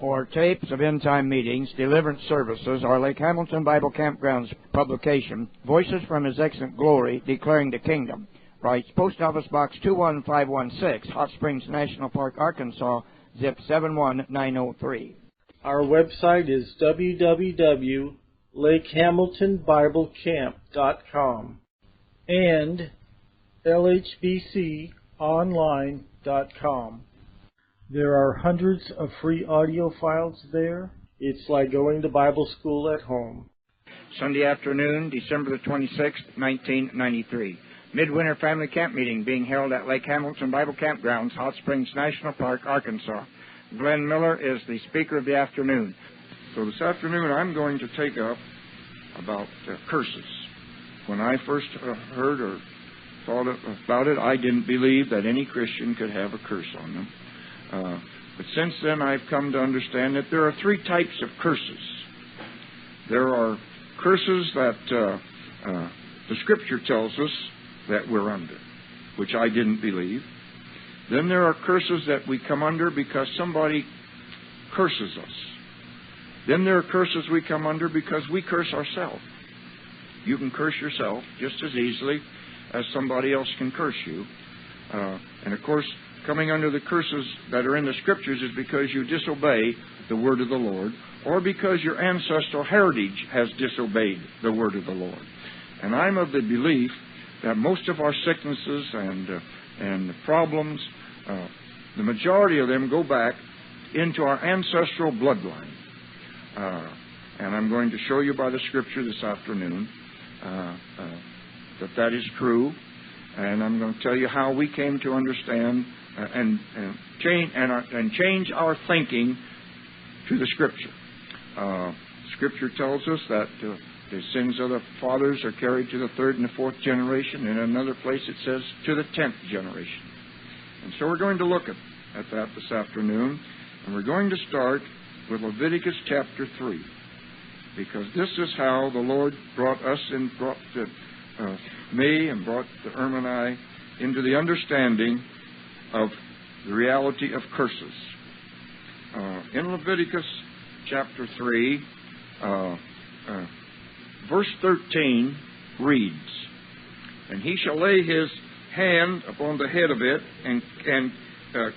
or tapes of end-time meetings, deliverance services, or Lake Hamilton Bible Campground's publication, Voices from His Excellent Glory, Declaring the Kingdom, writes Post Office Box 21516, Hot Springs National Park, Arkansas, zip 71903. Our website is www.lakehamiltonbiblecamp.com and lhbconline.com. There are hundreds of free audio files there. It's like going to Bible school at home. Sunday afternoon, December the 26th, 1993. Midwinter Family Camp Meeting being held at Lake Hamilton Bible Campgrounds, Hot Springs National Park, Arkansas. Glenn Miller is the speaker of the afternoon. So this afternoon I'm going to take up about curses. When I first heard or thought about it, I didn't believe that any Christian could have a curse on them. But since then I've come to understand that there are three types of curses. There are curses that the Scripture tells us that we're under, which I didn't believe. Then there are curses that we come under because somebody curses us. Then there are curses we come under because we curse ourselves. You can curse yourself just as easily as somebody else can curse you. And of course, coming under the curses that are in the Scriptures is because you disobey the word of the Lord, or because your ancestral heritage has disobeyed the word of the Lord. And I'm of the belief that most of our sicknesses and problems, the majority of them go back into our ancestral bloodline. And I'm going to show you by the Scripture this afternoon that is true. And I'm going to tell you how we came to understand and change our thinking to the Scripture. Scripture tells us that the sins of the fathers are carried to the third and the fourth generation. In another place it says to the 10th generation. And so we're going to look at that this afternoon. And we're going to start with Leviticus chapter 3. Because this is how the Lord brought us and brought me and brought Irma and I into the understanding of the reality of curses. In Leviticus chapter 3, verse 13 reads, "And he shall lay his hand upon the head of it and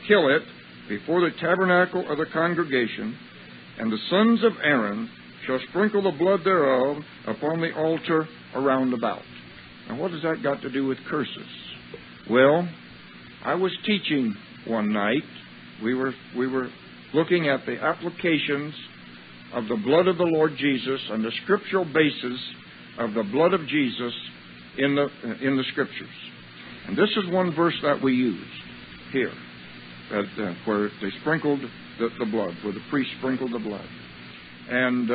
kill it before the tabernacle of the congregation, and the sons of Aaron shall sprinkle the blood thereof upon the altar around about." Now, what has that got to do with curses? Well, I was teaching one night. We were looking at the applications of the blood of the Lord Jesus and the scriptural basis of the blood of Jesus in the Scriptures. And this is one verse that we used here, where they sprinkled the blood, where the priest sprinkled the blood. And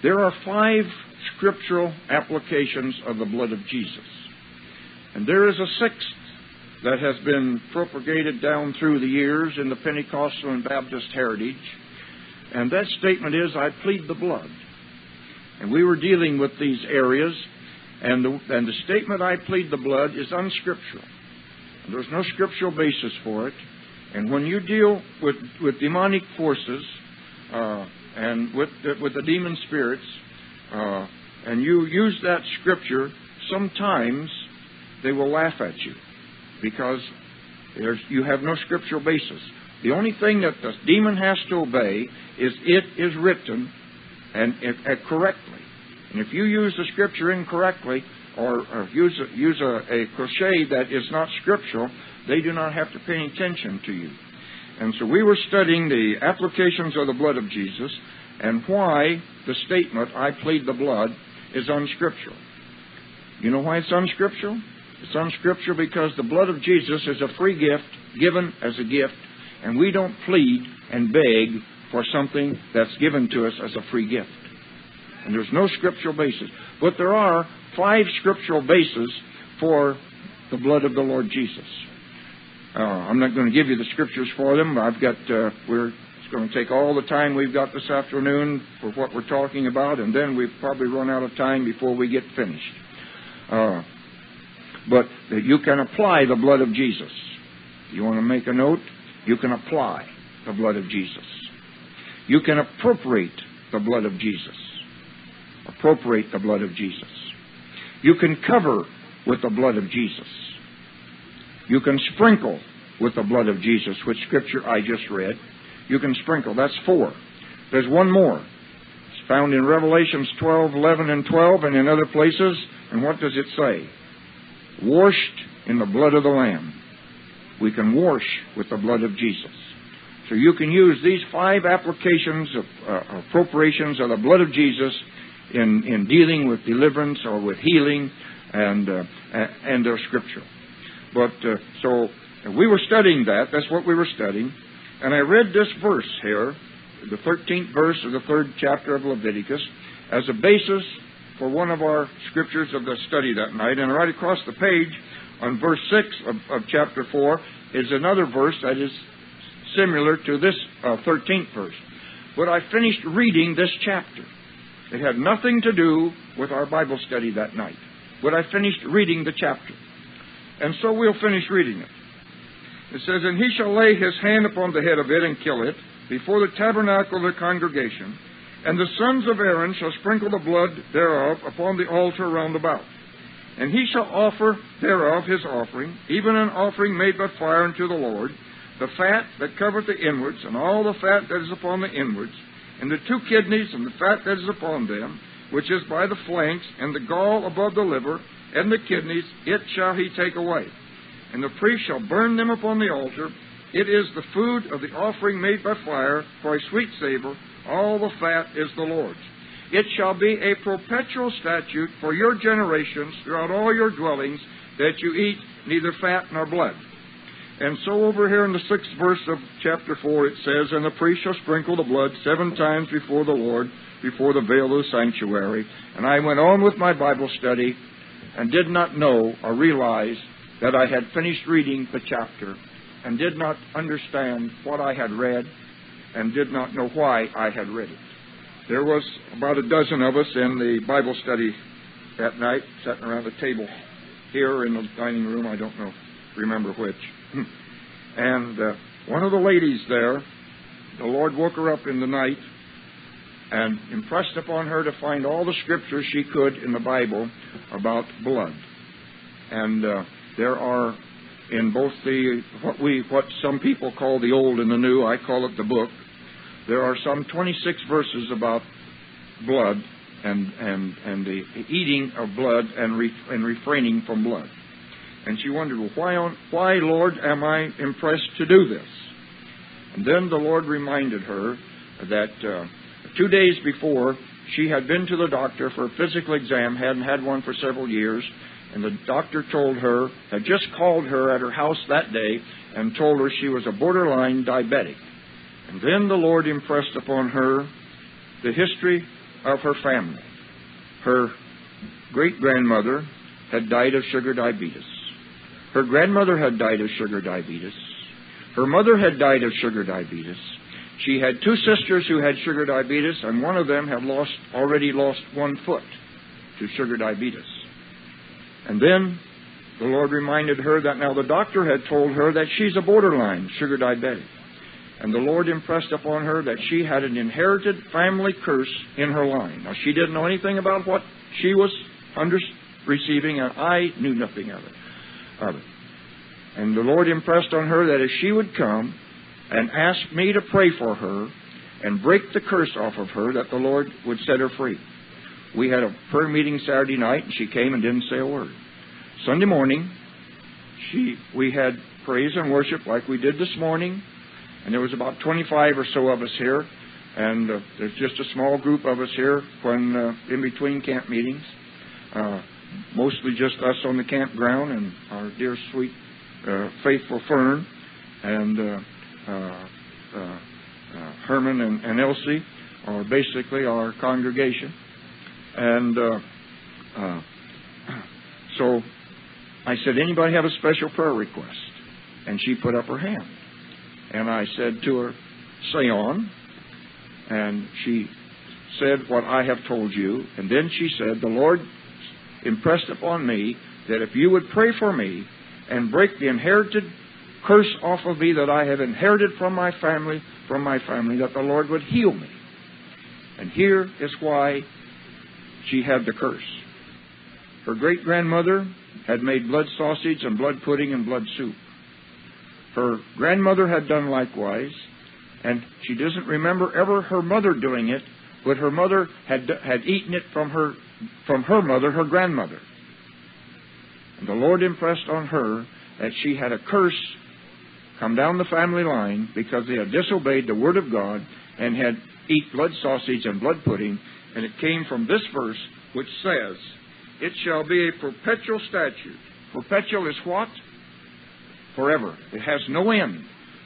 there are 5 scriptural applications of the blood of Jesus. And there is a 6th that has been propagated down through the years in the Pentecostal and Baptist heritage. And that statement is, "I plead the blood." And we were dealing with these areas, and the statement, "I plead the blood," is unscriptural. And there's no scriptural basis for it. And when you deal with demonic forces and with the demon spirits, and you use that scripture, sometimes they will laugh at you because you have no scriptural basis. The only thing that the demon has to obey is it is written and correctly. And if you use the scripture incorrectly or use a crochet that is not scriptural, they do not have to pay any attention to you. And so we were studying the applications of the blood of Jesus and why the statement, "I plead the blood," is unscriptural. You know why it's unscriptural? It's unscriptural because the blood of Jesus is a free gift given as a gift, and we don't plead and beg for something that's given to us as a free gift. And there's no scriptural basis. But there are 5 scriptural bases for the blood of the Lord Jesus. I'm not going to give you the scriptures for them. It's going to take all the time we've got this afternoon for what we're talking about, and then we've probably run out of time before we get finished. But you can apply the blood of Jesus. You want to make a note? You can apply the blood of Jesus. You can appropriate the blood of Jesus. Appropriate the blood of Jesus. You can cover with the blood of Jesus. You can sprinkle with the blood of Jesus, which scripture I just read. You can sprinkle. That's 4. There's one more. It's found in Revelations 12, 11, and 12, and in other places. And what does it say? Washed in the blood of the Lamb. We can wash with the blood of Jesus. So you can use these 5 applications of appropriations of the blood of Jesus in dealing with deliverance or with healing, and they're scriptural. But so we were studying that. That's what we were studying. And I read this verse here, the 13th verse of the 3rd chapter of Leviticus, as a basis for one of our scriptures of the study that night. And right across the page on verse 6 of chapter 4 is another verse that is similar to this 13th verse. But I finished reading this chapter. It had nothing to do with our Bible study that night. But I finished reading the chapter. And so we'll finish reading it. It says, "And he shall lay his hand upon the head of it and kill it before the tabernacle of the congregation. And the sons of Aaron shall sprinkle the blood thereof upon the altar round about. And he shall offer thereof his offering, even an offering made by fire unto the Lord, the fat that covereth the inwards, and all the fat that is upon the inwards, and the 2 kidneys, and the fat that is upon them, which is by the flanks, and the gall above the liver, and the kidneys, it shall he take away. And the priest shall burn them upon the altar. It is the food of the offering made by fire, for a sweet savor. All the fat is the Lord's. It shall be a perpetual statute for your generations throughout all your dwellings, that you eat neither fat nor blood." And so over here in the 6th verse of chapter 4 it says, "And the priest shall sprinkle the blood 7 times before the Lord, before the veil of the sanctuary." And I went on with my Bible study and did not know or realize that I had finished reading the chapter and did not understand what I had read and did not know why I had read it. There was about a dozen of us in the Bible study that night, sitting around the table here in the dining room. I don't remember which. And one of the ladies there, the Lord woke her up in the night and impressed upon her to find all the scriptures she could in the Bible about blood. And there are in both the what some people call the Old and the New, I call it the book. There are some 26 verses about blood and the eating of blood and refraining from blood. And she wondered, well, why, Lord, am I impressed to do this? And then the Lord reminded her that 2 days before, she had been to the doctor for a physical exam, hadn't had one for several years, and the doctor told her, had just called her at her house that day and told her she was a borderline diabetic. And then the Lord impressed upon her the history of her family. Her great-grandmother had died of sugar diabetes. Her grandmother had died of sugar diabetes. Her mother had died of sugar diabetes. She had 2 sisters who had sugar diabetes, and one of them had already lost 1 foot to sugar diabetes. And then the Lord reminded her that now the doctor had told her that she's a borderline sugar diabetic. And the Lord impressed upon her that she had an inherited family curse in her line. Now, she didn't know anything about what she was receiving, and I knew nothing of it. And the Lord impressed on her that if she would come and ask me to pray for her and break the curse off of her, that the Lord would set her free. We had a prayer meeting Saturday night, and she came and didn't say a word. Sunday morning, we had praise and worship like we did this morning, and there was about 25 or so of us here, and there's just a small group of us here when in between camp meetings, mostly just us on the campground and our dear, sweet, faithful Fern and Herman and Elsie are basically our congregation. And so I said, anybody have a special prayer request? And she put up her hand. And I said to her, say on. And she said what I have told you. And then she said, the Lord impressed upon me that if you would pray for me and break the inherited curse off of me that I have inherited from my family, from my family, that the Lord would heal me. And here is why she had the curse. Her great-grandmother had made blood sausage and blood pudding and blood soup. Her grandmother had done likewise, and she doesn't remember ever her mother doing it, but her mother had eaten it from her mother, her grandmother. And the Lord impressed on her that she had a curse come down the family line because they had disobeyed the Word of God and had eat blood sausage and blood pudding, and it came from this verse which says, "It shall be a perpetual statute." Perpetual is what? Forever. It has no end.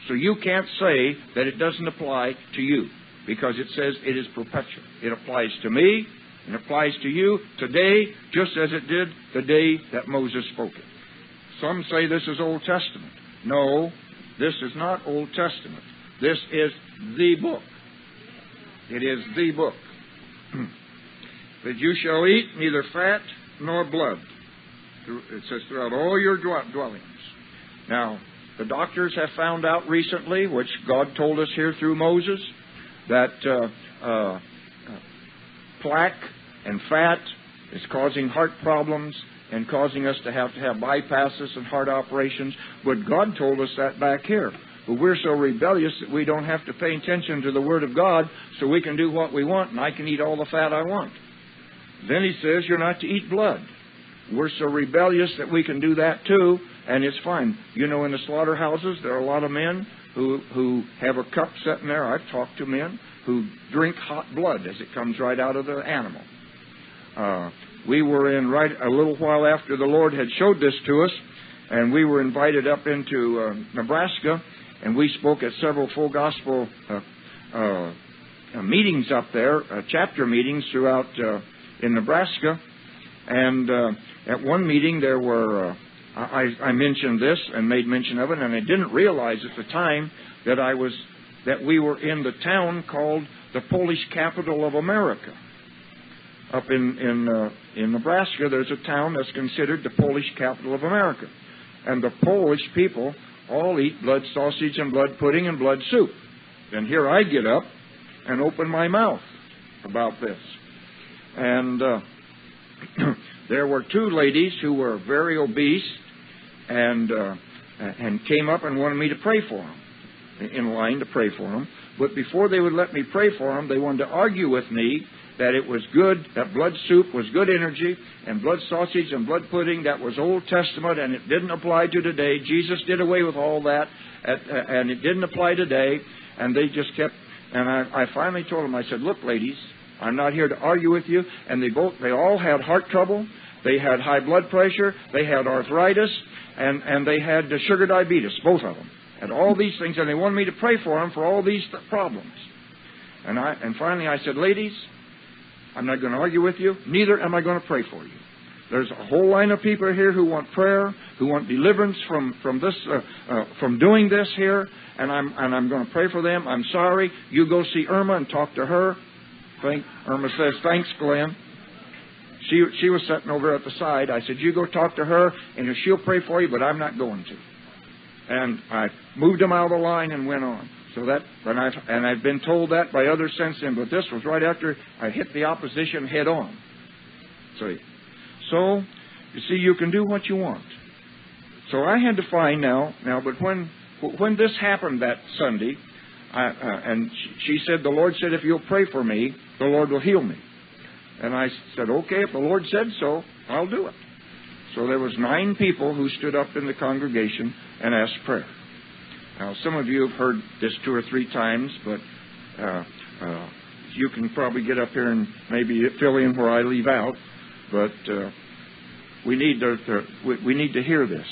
So you can't say that it doesn't apply to you, because it says it is perpetual. It applies to me, and applies to you today, just as it did the day that Moses spoke it. Some say this is Old Testament. No, this is not Old Testament. This is the book. It is the book. That you shall eat neither fat nor blood. It says throughout all your dwellings. Now, the doctors have found out recently, which God told us here through Moses, that plaque and fat is causing heart problems and causing us to have bypasses and heart operations. But God told us that back here. But we're so rebellious that we don't have to pay attention to the Word of God, so we can do what we want, and I can eat all the fat I want. Then he says you're not to eat blood. We're so rebellious that we can do that too, and it's fine. You know, in the slaughterhouses, there are a lot of men who have a cup sitting there. I've talked to men who drink hot blood as it comes right out of the animal. We were in right a little while after the Lord had showed this to us, and we were invited up into Nebraska, and we spoke at several full gospel meetings up there, chapter meetings throughout in Nebraska. And at one meeting there were, I mentioned this and made mention of it, and I didn't realize at the time that we were in the town called the Polish capital of America. Up in Nebraska, there's a town that's considered the Polish capital of America. And the Polish people all eat blood sausage and blood pudding and blood soup. And here I get up and open my mouth about this. And there were two ladies who were very obese and came up and wanted me to pray for them, in line to pray for them. But before they would let me pray for them, they wanted to argue with me that it was good, that blood soup was good energy, and blood sausage and blood pudding, that was Old Testament, and it didn't apply to today. Jesus did away with all that, and it didn't apply today. And they just kept, and I finally told them, I said, look, ladies, I'm not here to argue with you. And they all had heart trouble, they had high blood pressure, they had arthritis, and they had sugar diabetes, both of them. And all these things, and they wanted me to pray for them for all these problems. And finally I said, ladies, I'm not going to argue with you. Neither am I going to pray for you. There's a whole line of people here who want prayer, who want deliverance from doing this here, and I'm going to pray for them. I'm sorry. You go see Irma and talk to her. Irma says, thanks, Glenn. She was sitting over at the side. I said, you go talk to her, and she'll pray for you, but I'm not going to. And I moved them out of the line and went on. So that, and I've been told that by others since then, but this was right after I hit the opposition head on. So you see, you can do what you want. So I had to find now, but when this happened that Sunday, and she said, the Lord said, if you'll pray for me, the Lord will heal me. And I said, okay, if the Lord said so, I'll do it. So there was 9 people who stood up in the congregation and asked prayer. Now, some of you have heard this 2 or 3 times, but you can probably get up here and maybe fill in where I leave out. But we need to hear this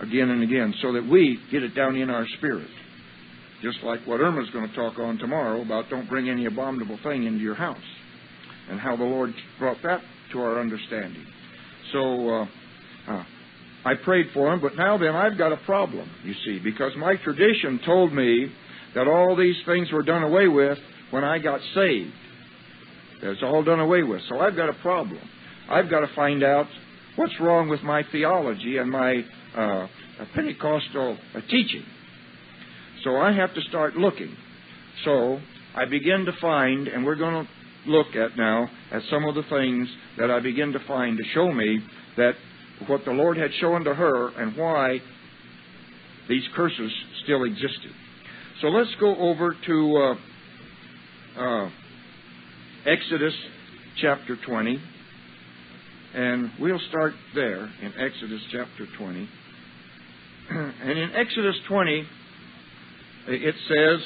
again and again so that we get it down in our spirit. Just like what Irma's going to talk on tomorrow about don't bring any abominable thing into your house, and how the Lord brought that to our understanding. So I prayed for him, but now then I've got a problem, you see, because my tradition told me that all these things were done away with when I got saved. It's all done away with. So I've got a problem. I've got to find out what's wrong with my theology and my Pentecostal teaching. So I have to start looking. So I begin to find, and we're going to look at now at some of the things that I begin to find to show me that what the Lord had shown to her and why these curses still existed. So let's go over to Exodus chapter 20, and we'll start there in Exodus chapter 20. And in Exodus 20, it says,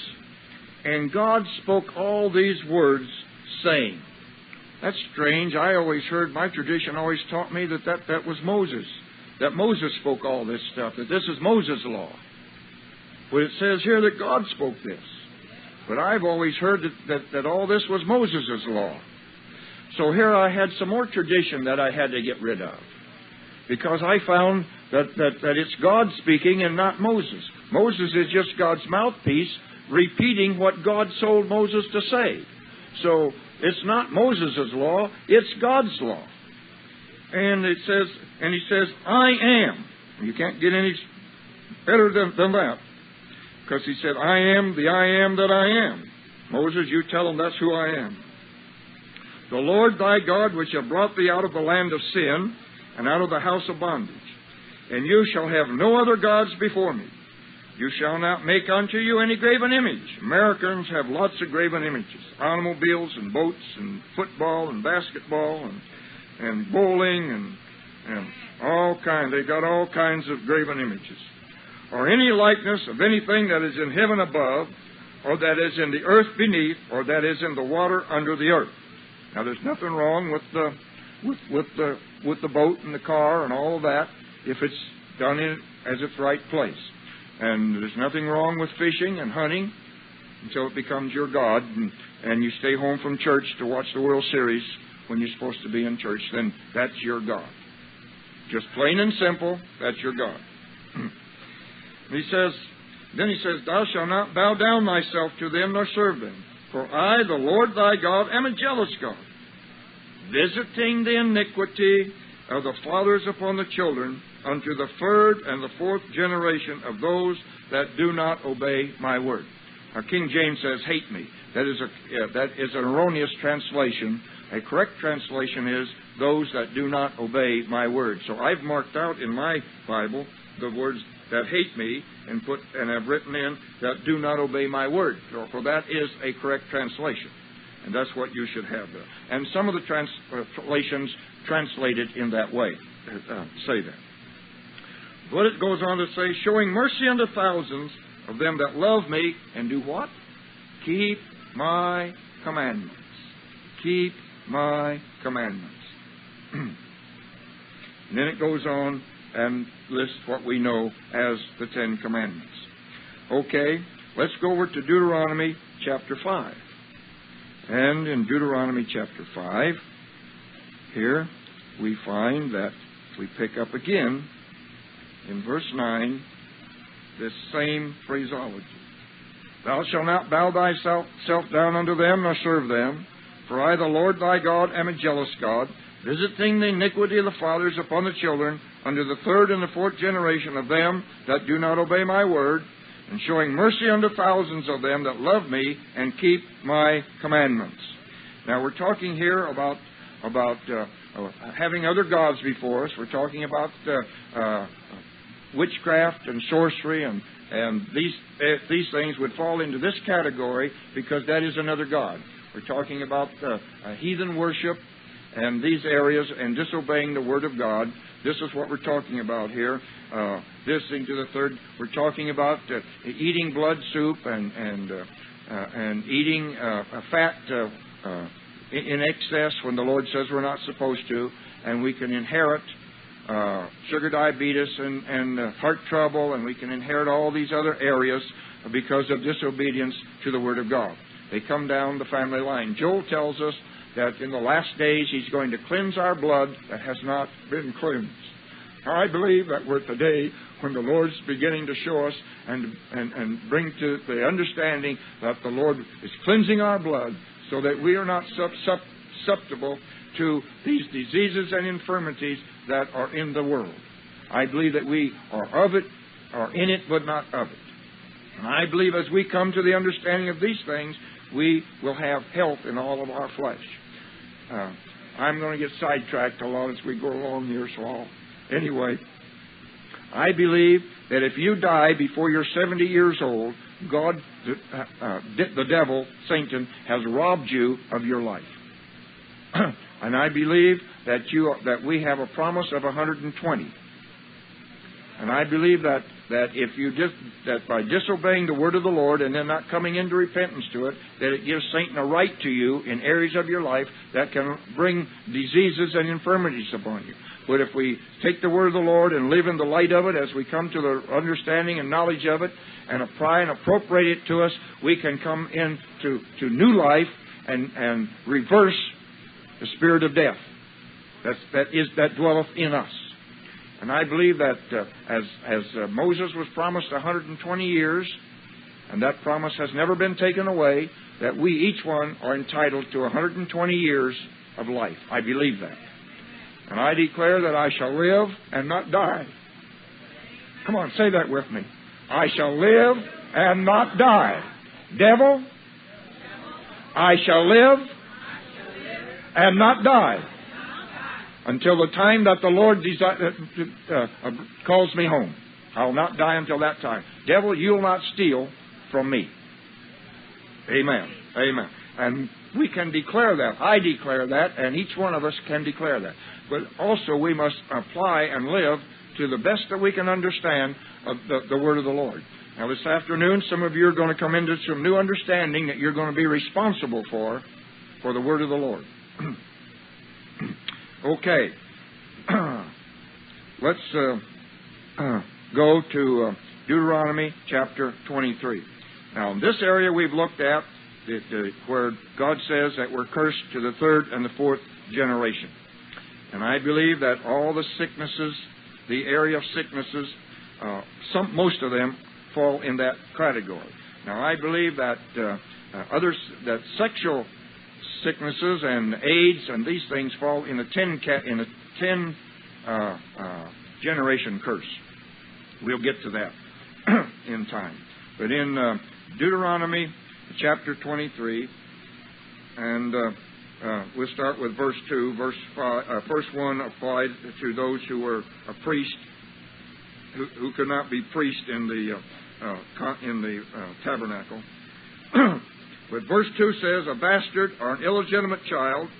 "And God spoke all these words, saying." That's strange. I always heard, my tradition always taught me that was Moses. That Moses spoke all this stuff, that this is Moses' law. But it says here that God spoke this. But I've always heard that all this was Moses' law. So here I had some more tradition that I had to get rid of. Because I found that it's God speaking and not Moses. Moses is just God's mouthpiece repeating what God told Moses to say. So it's not Moses' law, it's God's law. And it says, and he says, "I am." You can't get any better than that. Because he said, "I am the I am that I am." Moses, you tell them that's who I am. "The Lord thy God, which hath brought thee out of the land of sin, and out of the house of bondage. And you shall have no other gods before me. You shall not make unto you any graven image." Americans have lots of graven images. Automobiles and boats and football and basketball and bowling and all kinds. They got all kinds of graven images. "Or any likeness of anything that is in heaven above, or that is in the earth beneath, or that is in the water under the earth." Now there's nothing wrong with the boat and the car and all of that if it's done in as its right place. And there's nothing wrong with fishing and hunting until it becomes your God and you stay home from church to watch the World Series when you're supposed to be in church. Then that's your God. Just plain and simple, that's your God. Then he says, "Thou shalt not bow down thyself to them nor serve them. For I, the Lord thy God, am a jealous God, visiting the iniquity of the fathers upon the children unto the third and the fourth generation of those that do not obey my word." Now, King James says, "hate me." That is an erroneous translation. A correct translation is, "those that do not obey my word." So I've marked out in my Bible the words that hate me and have written in that do not obey my word. For that is a correct translation. And that's what you should have there. And some of the translations translate it in that way, say that. But it goes on to say, "Showing mercy unto thousands of them that love me," and do what? "Keep my commandments." Keep my commandments. And then it goes on and lists what we know as the Ten Commandments. Okay, let's go over to Deuteronomy chapter 5. And in Deuteronomy chapter 5, here we find that we pick up again in verse 9 this same phraseology. "Thou shalt not bow thyself down unto them, nor serve them. For I, the Lord thy God, am a jealous God, visiting the iniquity of the fathers upon the children, unto the third and the fourth generation of them that do not obey my word, and showing mercy unto thousands of them that love me and keep my commandments." Now we're talking here about having other gods before us. We're talking about witchcraft and sorcery, and these things would fall into this category because that is another god. We're talking about heathen worship and these areas and disobeying the word of God. This is what we're talking about here. This thing to the third, we're talking about eating blood soup and eating fat in excess when the Lord says we're not supposed to, and we can inherit sugar diabetes and heart trouble, and we can inherit all these other areas because of disobedience to the Word of God. They come down the family line. Joel tells us that in the last days He's going to cleanse our blood that has not been cleansed. I believe that we're at the day when the Lord's beginning to show us and bring to the understanding that the Lord is cleansing our blood so that we are not susceptible to these diseases and infirmities that are in the world. I believe that we are of it, are in it, but not of it. And I believe as we come to the understanding of these things, we will have health in all of our flesh. I'm going to get sidetracked a lot as we go along here, so anyway, I believe that if you die before you're 70 years old, God, the devil, Satan, has robbed you of your life. And I believe that we have a promise of 120. And I believe that if you that by disobeying the word of the Lord and then not coming into repentance to it, that it gives Satan a right to you in areas of your life that can bring diseases and infirmities upon you. But if we take the word of the Lord and live in the light of it as we come to the understanding and knowledge of it and apply and appropriate it to us, we can come into new life and reverse the spirit of death that dwelleth in us. And I believe that as Moses was promised 120 years, and that promise has never been taken away, that we each one are entitled to 120 years of life. I believe that. And I declare that I shall live and not die. Come on, say that with me. I shall live and not die. Devil, I shall live and not die until the time that the Lord calls me home. I'll not die until that time. Devil, you'll not steal from me. Amen. Amen. And we can declare that. I declare that, and each one of us can declare that. But also we must apply and live to the best that we can understand of the word of the Lord. Now this afternoon, some of you are going to come into some new understanding that you're going to be responsible for the word of the Lord. Okay. Let's go to Deuteronomy chapter 23. Now, in this area we've looked at where God says that we're cursed to the third and the fourth generation. And I believe that all the sicknesses, the area of sicknesses, most of them fall in that category. Now, I believe that that sexual sicknesses and AIDS and these things fall in a 10 generation curse. We'll get to that in time. But in Deuteronomy chapter 23, and we'll start with verse 2. Verse 1 applied to those who were a priest, who could not be priest in the tabernacle. But verse 2 says, a bastard or an illegitimate child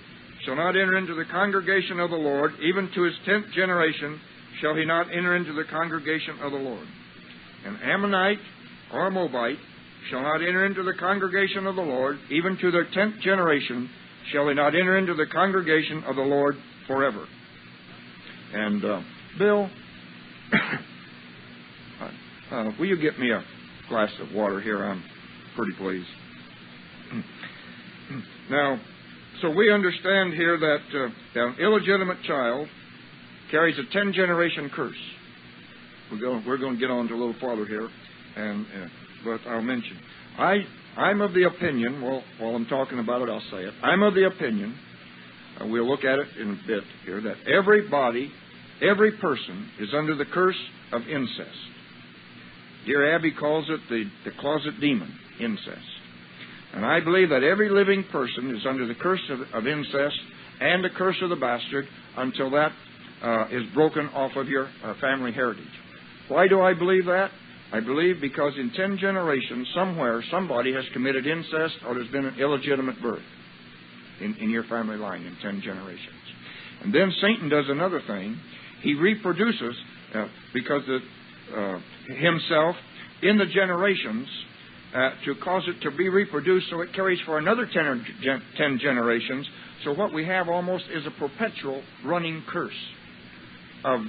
shall not enter into the congregation of the Lord, even to his 10th generation shall he not enter into the congregation of the Lord. An Ammonite or a Moabite shall not enter into the congregation of the Lord, even to their 10th generation shall he not enter into the congregation of the Lord forever. And, Bill, will you get me a glass of water here? I'm pretty pleased. Now, so we understand here that an illegitimate child carries a 10-generation curse. We're going to get on to a little farther here, but I'll mention. I'm of the opinion, while I'm talking about it, I'll say it. I'm of the opinion, we'll look at it in a bit here, that every person is under the curse of incest. Dear Abby calls it the closet demon, incest. And I believe that every living person is under the curse of incest and the curse of the bastard until that is broken off of your family heritage. Why do I believe that? I believe because in 10 generations, somewhere, somebody has committed incest or there's been an illegitimate birth in your family line in 10 generations. And then Satan does another thing. He reproduces because himself in the generations to cause it to be reproduced so it carries for another 10 generations. So what we have almost is a perpetual running curse of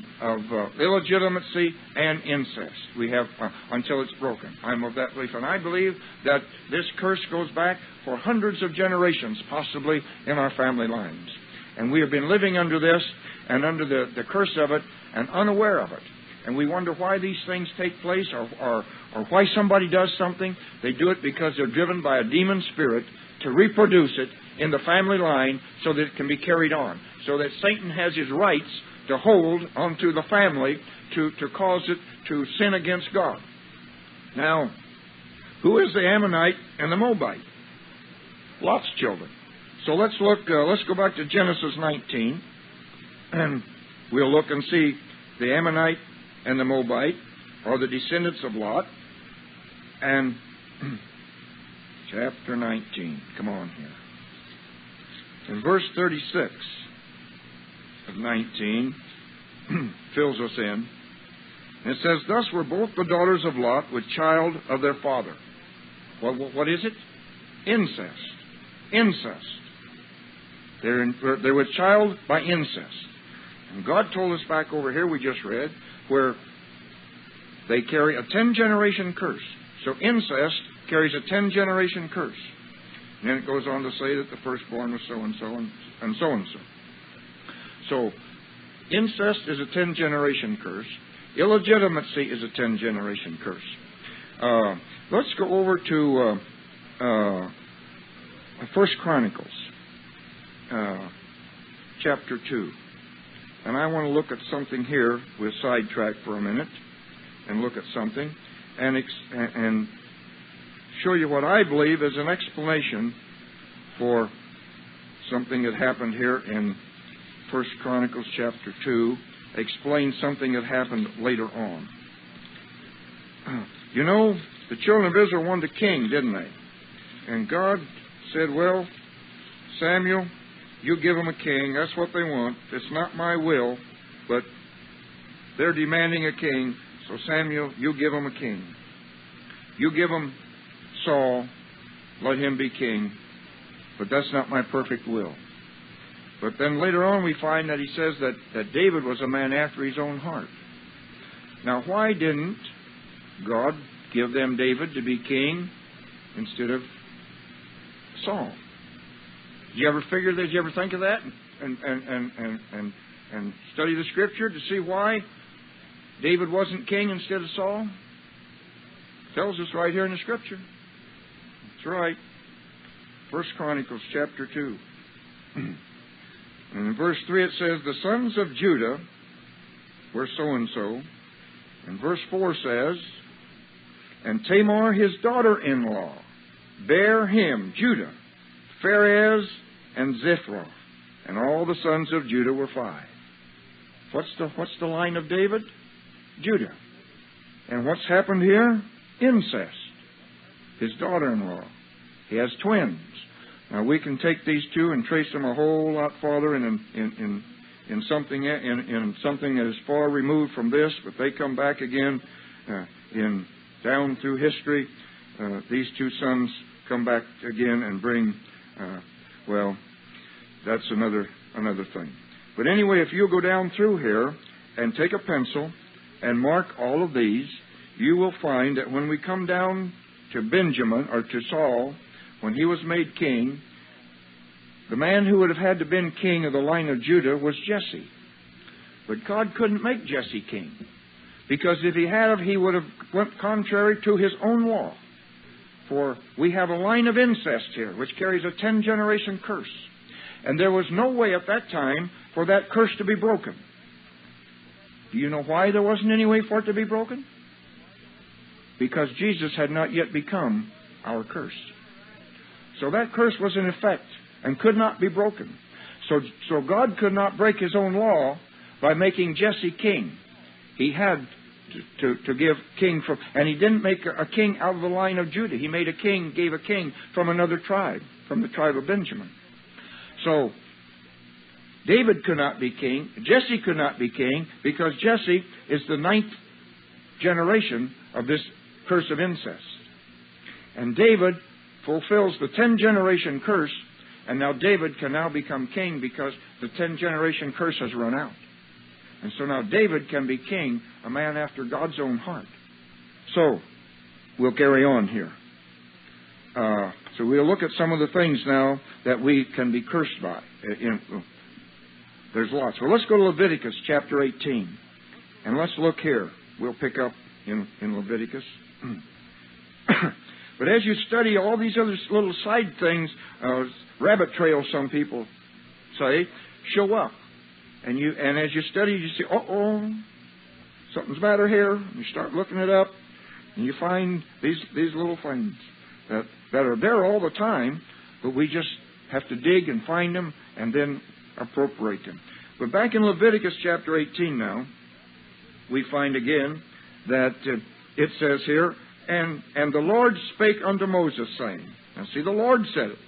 illegitimacy and incest. We have until it's broken. I'm of that belief. And I believe that this curse goes back for hundreds of generations, possibly in our family lines. And we have been living under this and under the curse of it and unaware of it. And we wonder why these things take place or why somebody does something. They do it because they're driven by a demon spirit to reproduce it in the family line so that it can be carried on. So that Satan has his rights to hold onto the family to cause it to sin against God. Now, Who is the Ammonite and the Moabite? Lot's children. So let's go back to Genesis 19, and we'll look and see the Ammonite and the Moabite are the descendants of Lot. And chapter 19, come on here. In verse 36 of 19, fills us in. And it says, thus were both the daughters of Lot with child of their father. What is it? Incest. Incest. They're with child by incest. And God told us back over here, we just read, where they carry a 10-generation curse. So incest carries a 10-generation curse. And then it goes on to say that the firstborn was so-and-so and so-and-so. So incest is a 10-generation curse. Illegitimacy is a 10-generation curse. Let's go over to 1 Chronicles, chapter 2. And I want to look at something here. We'll sidetrack for a minute and look at something and show you what I believe is an explanation for something that happened here in 1 Chronicles chapter 2. Explain something that happened later on. You know, the children of Israel wanted a king, didn't they? And God said, well, Samuel, you give them a king. That's what they want. It's not my will, but they're demanding a king. So Samuel, you give them a king. You give them Saul, let him be king. But that's not my perfect will. But then later on we find that he says that David was a man after his own heart. Now why didn't God give them David to be king instead of Saul? Did you ever figure that? Did you ever think of that and study the Scripture to see why David wasn't king instead of Saul? It tells us right here in the Scripture. That's right. 1 Chronicles chapter 2. And in verse 3 it says, the sons of Judah were so-and-so. And verse 4 says, and Tamar his daughter-in-law bare him, Judah, Pharez and Zithroth, and all the sons of Judah were 5. What's the line of David? Judah. And what's happened here? Incest. His daughter-in-law. He has twins. Now we can take these two and trace them a whole lot farther in something that is far removed from this, but they come back again down through history. These two sons come back again and bring. Well, that's another thing. But anyway, if you go down through here and take a pencil and mark all of these, you will find that when we come down to Benjamin, or to Saul, when he was made king, the man who would have had to have been king of the line of Judah was Jesse. But God couldn't make Jesse king, because if he had, he would have went contrary to his own law. For we have a line of incest here, which carries a 10-generation curse. And there was no way at that time for that curse to be broken. Do you know why there wasn't any way for it to be broken? Because Jesus had not yet become our curse. So that curse was in effect and could not be broken. So God could not break his own law by making Jesse king. He had to give king from, and he didn't make a king out of the line of Judah. He made a king, gave a king from another tribe, from the tribe of Benjamin. So David could not be king. Jesse could not be king because Jesse is the 9th generation of this curse of incest. And David fulfills the 10-generation curse, and now David can now become king because the 10-generation curse has run out. And so now David can be king, a man after God's own heart. So, we'll carry on here. So we'll look at some of the things now that we can be cursed by. There's lots. Well, let's go to Leviticus chapter 18. And let's look here. We'll pick up in Leviticus. But as you study all these other little side things, rabbit trails, some people say, show up. And as you study, you see, something's the matter here. You start looking it up. And you find these little things that are there all the time, but we just have to dig and find them and then appropriate them. But back in Leviticus chapter 18 now, we find again that it says here, and the Lord spake unto Moses, saying, now see, the Lord said it.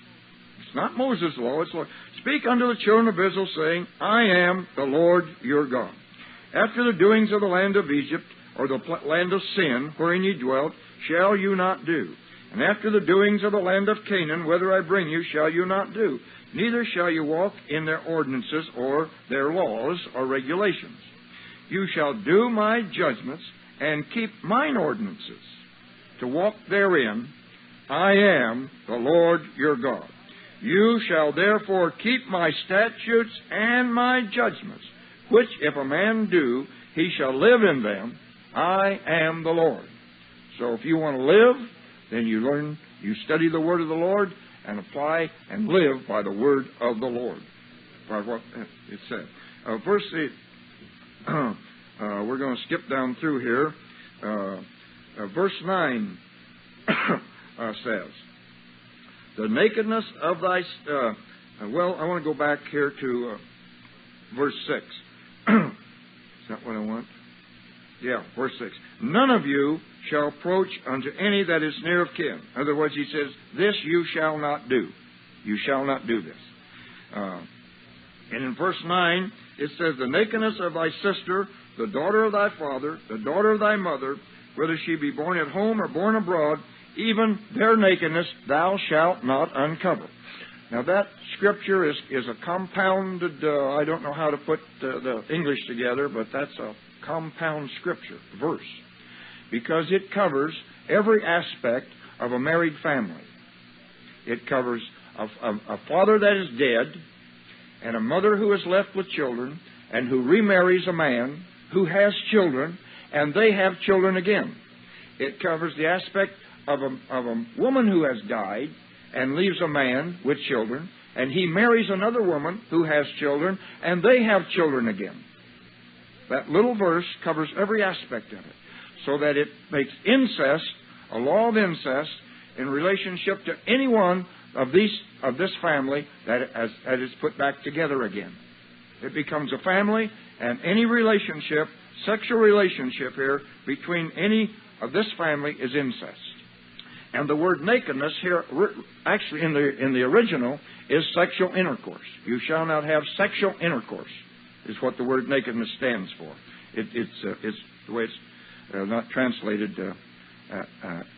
It's not Moses' law, it's Lord. Speak unto the children of Israel, saying, I am the Lord your God. After the doings of the land of Egypt, or the land of sin, wherein ye dwelt, shall you not do. And after the doings of the land of Canaan, whither I bring you, shall you not do. Neither shall you walk in their ordinances, or their laws, or regulations. You shall do my judgments, and keep mine ordinances, to walk therein. I am the Lord your God. You shall therefore keep my statutes and my judgments, which if a man do, he shall live in them. I am the Lord. So if you want to live, then you study the word of the Lord and apply and live by the word of the Lord. By what it said. Verse 8, we're going to skip down through here. Verse 9 says, the nakedness of thy... I want to go back here to verse 6. Is that what I want? Yeah, verse 6. None of you shall approach unto any that is near of kin. In other words, he says, this you shall not do. You shall not do this. And in verse 9, it says, the nakedness of thy sister, the daughter of thy father, the daughter of thy mother, whether she be born at home or born abroad, even their nakedness thou shalt not uncover. Now that scripture is a compounded, I don't know how to put the English together, but that's a compound scripture, verse, because it covers every aspect of a married family. It covers a father that is dead, and a mother who is left with children, and who remarries a man who has children, and they have children again. It covers the aspect of a woman who has died and leaves a man with children, and he marries another woman who has children, and they have children again. That little verse covers every aspect of it, so that it makes incest, a law of incest, in relationship to any one of this family that is put back together again. It becomes a family, and any relationship, sexual relationship here, between any of this family is incest. And the word nakedness here, actually in the original, is sexual intercourse. You shall not have sexual intercourse, is what the word nakedness stands for. It's the way it's not translated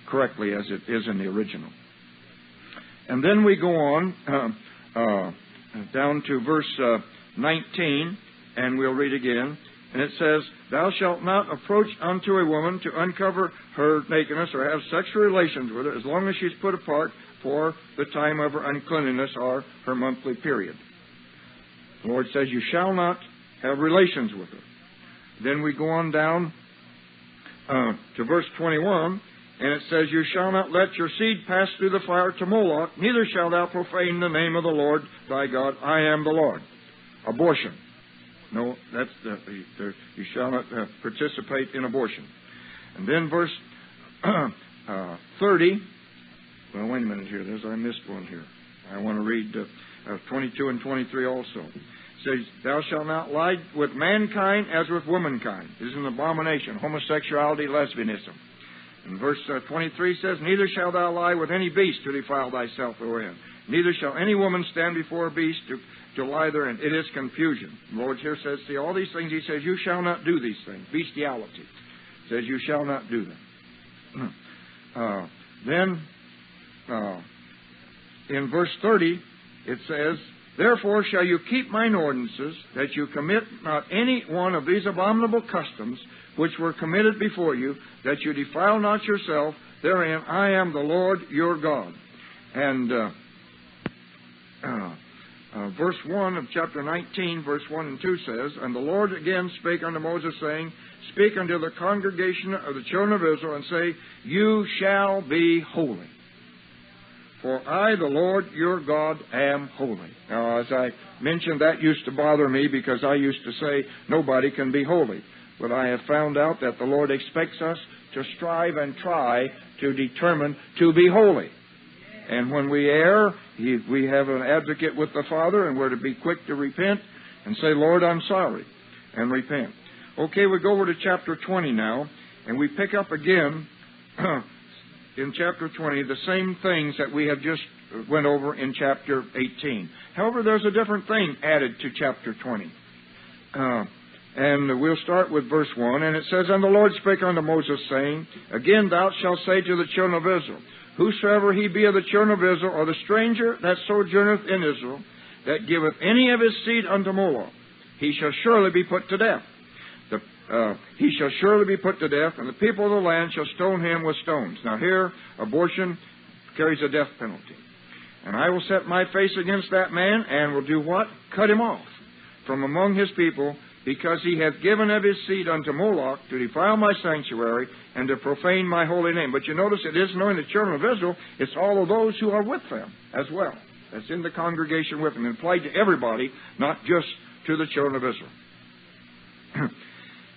correctly as it is in the original. And then we go on down to verse 19, and we'll read again. And it says, thou shalt not approach unto a woman to uncover her nakedness or have sexual relations with her, as long as she's put apart for the time of her uncleanness or her monthly period. The Lord says, you shall not have relations with her. Then we go on down to verse 21, and it says, you shall not let your seed pass through the fire to Moloch, neither shalt thou profane the name of the Lord thy God. I am the Lord. Abortion. No, that's you shall not participate in abortion. And then verse 30. Well, wait a minute here. I missed one here. I want to read 22 and 23 also. It says, thou shalt not lie with mankind as with womankind. This is an abomination. Homosexuality, lesbianism. And verse 23 says, neither shalt thou lie with any beast to defile thyself therein. Neither shall any woman stand before a beast to lie therein. It is confusion. The Lord here says, see, all these things, he says, you shall not do these things. Bestiality. He says, you shall not do them. Then, in verse 30, it says, therefore shall you keep mine ordinances, that you commit not any one of these abominable customs, which were committed before you, that you defile not yourself therein. I am the Lord your God. And verse 1 of chapter 19, verse 1 and 2 says, and the Lord again spake unto Moses, saying, speak unto the congregation of the children of Israel, and say, you shall be holy. For I, the Lord your God, am holy. Now, as I mentioned, that used to bother me, because I used to say nobody can be holy. But I have found out that the Lord expects us to strive and try to determine to be holy. And when we err, we have an advocate with the Father, and we're to be quick to repent and say, Lord, I'm sorry, and repent. Okay, we go over to chapter 20 now, and we pick up again in chapter 20 the same things that we have just went over in chapter 18. However, there's a different thing added to chapter 20. And we'll start with verse 1, and it says, And the Lord spake unto Moses, saying, Again thou shalt say to the children of Israel, Whosoever he be of the children of Israel, or the stranger that sojourneth in Israel, that giveth any of his seed unto Moloch, he shall surely be put to death. He shall surely be put to death, and the people of the land shall stone him with stones. Now here, abortion carries a death penalty. And I will set my face against that man, and will do what? Cut him off from among his people, because he hath given of his seed unto Moloch to defile my sanctuary and to profane my holy name. But you notice it isn't only the children of Israel, it's all of those who are with them as well. That's in the congregation with them. It applied to everybody, not just to the children of Israel.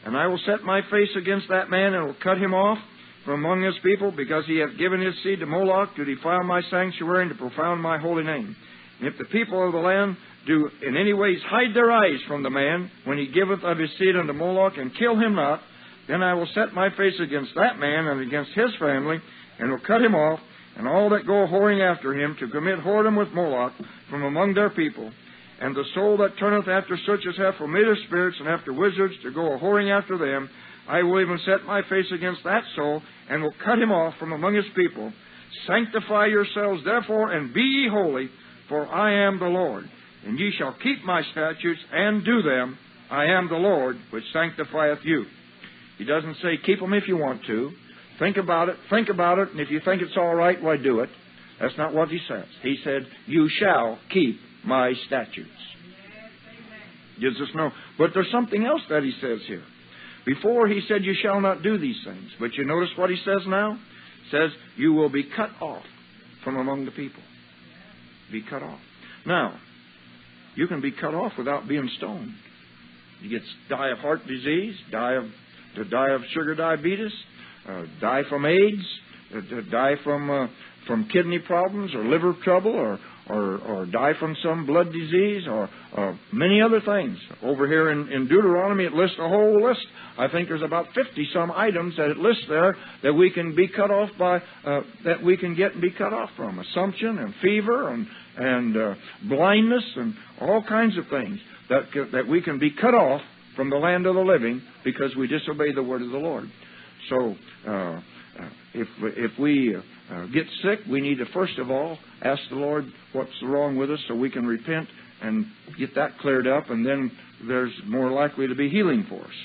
And I will set my face against that man, and will cut him off from among his people, because he hath given his seed to Moloch to defile my sanctuary and to profane my holy name. And if the people of the land do in any ways hide their eyes from the man when he giveth of his seed unto Moloch, and kill him not, then I will set my face against that man and against his family, and will cut him off, and all that go whoring after him to commit whoredom with Moloch from among their people. And the soul that turneth after such as have familiar spirits and after wizards to go a whoring after them, I will even set my face against that soul, and will cut him off from among his people. Sanctify yourselves therefore, and be ye holy, for I am the Lord. And ye shall keep my statutes and do them. I am the Lord, which sanctifieth you. He doesn't say keep them if you want to. Think about it, and if you think it's all right, why do it. That's not what he says. He said, you shall keep my statutes. Gives us no. But there's something else that he says here. Before he said, you shall not do these things. But you notice what he says now? He says, you will be cut off from among the people. Be cut off. Now, you can be cut off without being stoned. You die of heart disease, die of sugar diabetes, die from AIDS, die from kidney problems or liver trouble, or die from some blood disease, or many other things. Over here in Deuteronomy, it lists a whole list. I think there's about 50-some items that it lists there that we can be cut off by, that we can get and be cut off from. Assumption and fever and blindness and all kinds of things that we can be cut off from the land of the living because we disobey the word of the Lord. So if we get sick, we need to first of all ask the Lord what's wrong with us so we can repent and get that cleared up, and then there's more likely to be healing for us.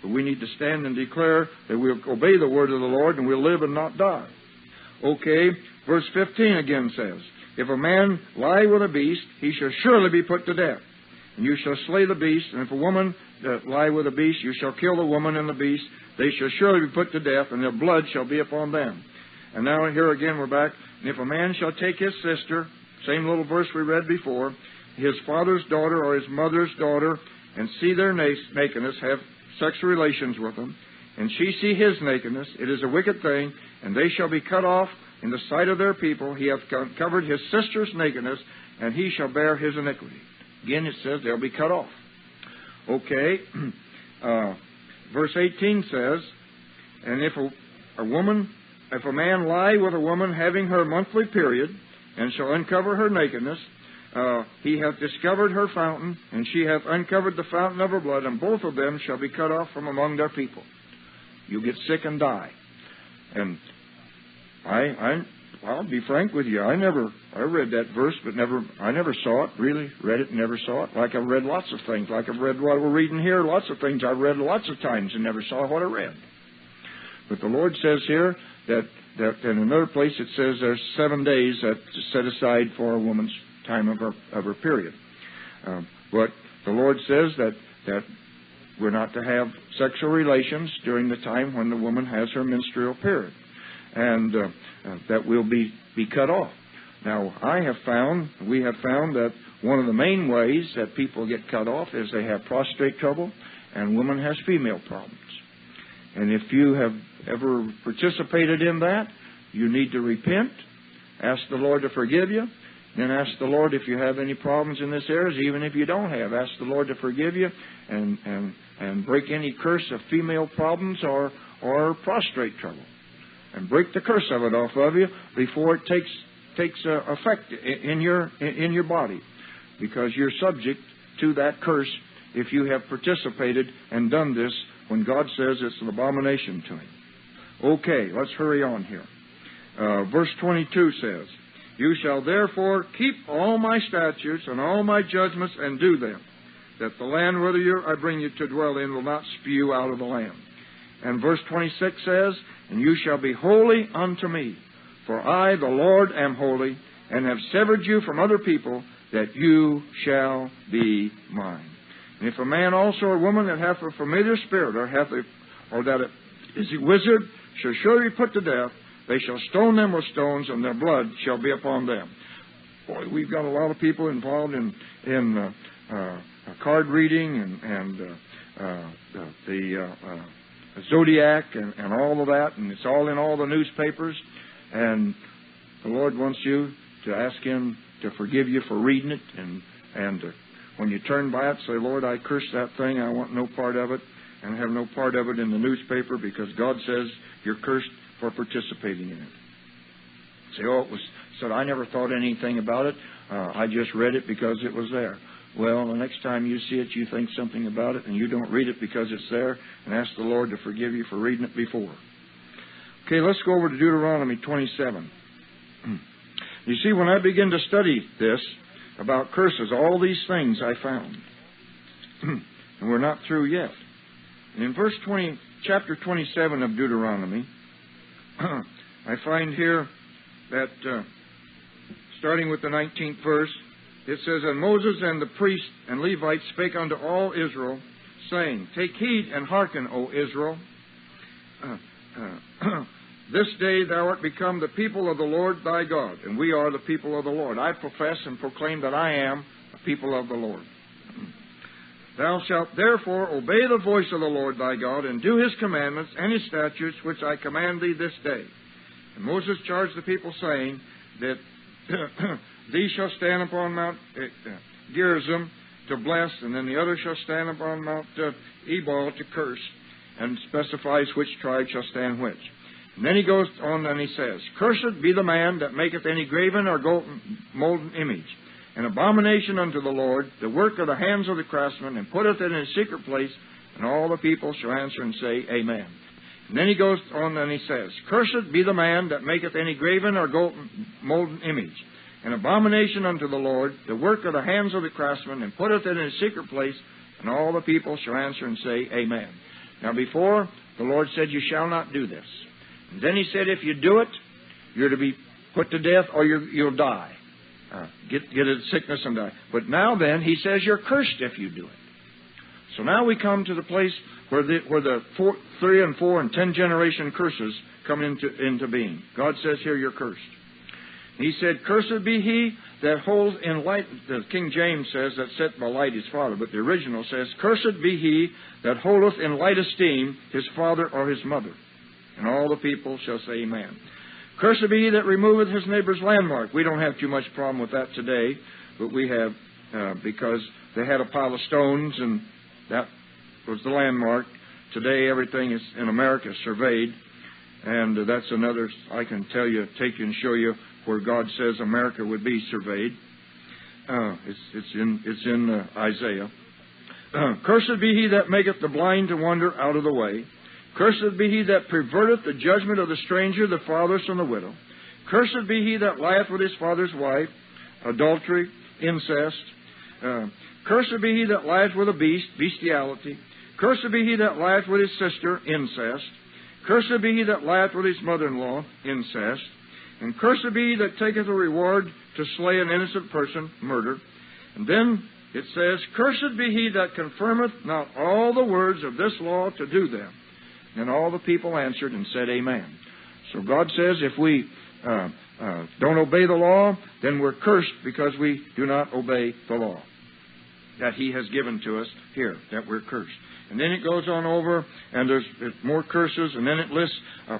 But we need to stand and declare that we'll obey the word of the Lord and we'll live and not die. Okay, verse 15 again says, if a man lie with a beast, he shall surely be put to death. And you shall slay the beast, and if a woman lie with a beast, you shall kill the woman and the beast. They shall surely be put to death, and their blood shall be upon them. And now here again we're back. And if a man shall take his sister, same little verse we read before, his father's daughter or his mother's daughter, and see their nakedness, have sexual relations with them, and she see his nakedness, it is a wicked thing, and they shall be cut off in the sight of their people. He hath covered his sister's nakedness, and he shall bear his iniquity. Again, it says they'll be cut off. Okay. Verse 18 says, and if a man lie with a woman having her monthly period, and shall uncover her nakedness, he hath discovered her fountain, and she hath uncovered the fountain of her blood, and both of them shall be cut off from among their people. You get sick and die. And I'll be frank with you. I read that verse, but I never saw it, really. Read it and never saw it. Like I've read lots of things. Like I've read what we're reading here, lots of things I've read lots of times and never saw what I read. But the Lord says here that in another place it says there's 7 days that's set aside for a woman's time of her period. But the Lord says that we're not to have sexual relations during the time when the woman has her menstrual period. And that will be cut off. Now, we have found that one of the main ways that people get cut off is they have prostate trouble, and women has female problems. And if you have ever participated in that, you need to repent, ask the Lord to forgive you, then ask the Lord if you have any problems in this area, even if you don't have. Ask the Lord to forgive you and break any curse of female problems or prostrate trouble. And break the curse of it off of you before it takes effect in your body. Because you're subject to that curse if you have participated and done this when God says it's an abomination to Him. Okay, let's hurry on here. Verse 22 says, "You shall therefore keep all my statutes and all my judgments and do them, that the land whither I bring you to dwell in will not spew out of the land." And verse 26 says, "And you shall be holy unto me, for I, the Lord, am holy, and have severed you from other people, that you shall be mine. And if a man also or woman that hath a familiar spirit, or that is a wizard, shall surely be put to death, they shall stone them with stones, and their blood shall be upon them." Boy, we've got a lot of people involved in card reading and the zodiac and all of that, and it's all in all the newspapers. And the Lord wants you to ask Him to forgive you for reading it, and when you turn by it, say, "Lord, I curse that thing. I want no part of it, and have no part of it in the newspaper, because God says you're cursed for participating in it." Say, "Oh, it was said I never thought anything about it. I just read it because it was there." Well, the next time you see it, you think something about it, and you don't read it because it's there, and ask the Lord to forgive you for reading it before. Okay, let's go over to Deuteronomy 27. You see, when I begin to study this about curses, all these things I found. And we're not through yet. And in chapter 27 of Deuteronomy, I find here that, starting with the 19th verse, it says, "And Moses and the priests and Levites spake unto all Israel, saying, Take heed and hearken, O Israel. This day thou art become the people of the Lord thy God." And we are the people of the Lord. I profess and proclaim that I am a people of the Lord. "Thou shalt therefore obey the voice of the Lord thy God, and do His commandments and His statutes, which I command thee this day." And Moses charged the people, saying that these shall stand upon Mount Gerizim to bless, and then the other shall stand upon Mount Ebal to curse, and specifies which tribe shall stand which. And then he goes on and he says, "Cursed be the man that maketh any graven or molten image, an abomination unto the Lord, the work of the hands of the craftsman, and putteth it in a secret place, and all the people shall answer and say, Amen." And then he goes on and he says, "Cursed be the man that maketh any graven or molten image, an abomination unto the Lord, the work of the hands of the craftsman, and putteth it in a secret place, and all the people shall answer and say, Amen." Now before, the Lord said, "You shall not do this." And then He said, if you do it, you're to be put to death, or you'll die. Get a sickness and die. But now then, He says you're cursed if you do it. So now we come to the place where the 3 and 4 and 10 generation curses come into being. God says here you're cursed. He said, "Cursed be he that holds in light," the King James says, "that set by light his father," but the original says, "Cursed be he that holdeth in light esteem his father or his mother." And all the people shall say, Amen. "Cursed be he that removeth his neighbor's landmark." We don't have too much problem with that today, but we have, because they had a pile of stones, and that was the landmark. Today, everything is in America surveyed, and that's another, I can tell you, take you and show you where God says America would be surveyed. It's in Isaiah. "Cursed be he that maketh the blind to wander out of the way. Cursed be he that perverteth the judgment of the stranger, the fatherless, and the widow. Cursed be he that lieth with his father's wife," adultery, incest. "Cursed be he that lieth with a beast," bestiality. "Cursed be he that lieth with his sister," incest. "Cursed be he that lieth with his mother-in-law," incest. "And cursed be he that taketh a reward to slay an innocent person," murder. And then it says, "Cursed be he that confirmeth not all the words of this law to do them." And all the people answered and said, Amen. So God says if we don't obey the law, then we're cursed because we do not obey the law. that He has given to us here, that we're cursed. And then it goes on over, and there's more curses, and then it lists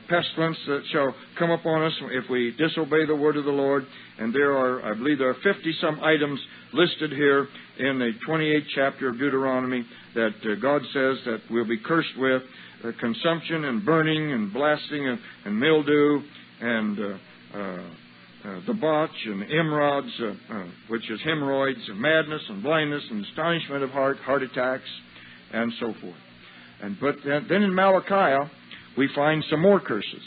pestilence that shall come upon us if we disobey the word of the Lord. And there are, I believe there are 50-some items listed here in the 28th chapter of Deuteronomy that God says that we'll be cursed with: consumption and burning and blasting and mildew and debauch and emrods, which is hemorrhoids, and madness and blindness and astonishment of heart attacks, and so forth. But then in Malachi, we find some more curses.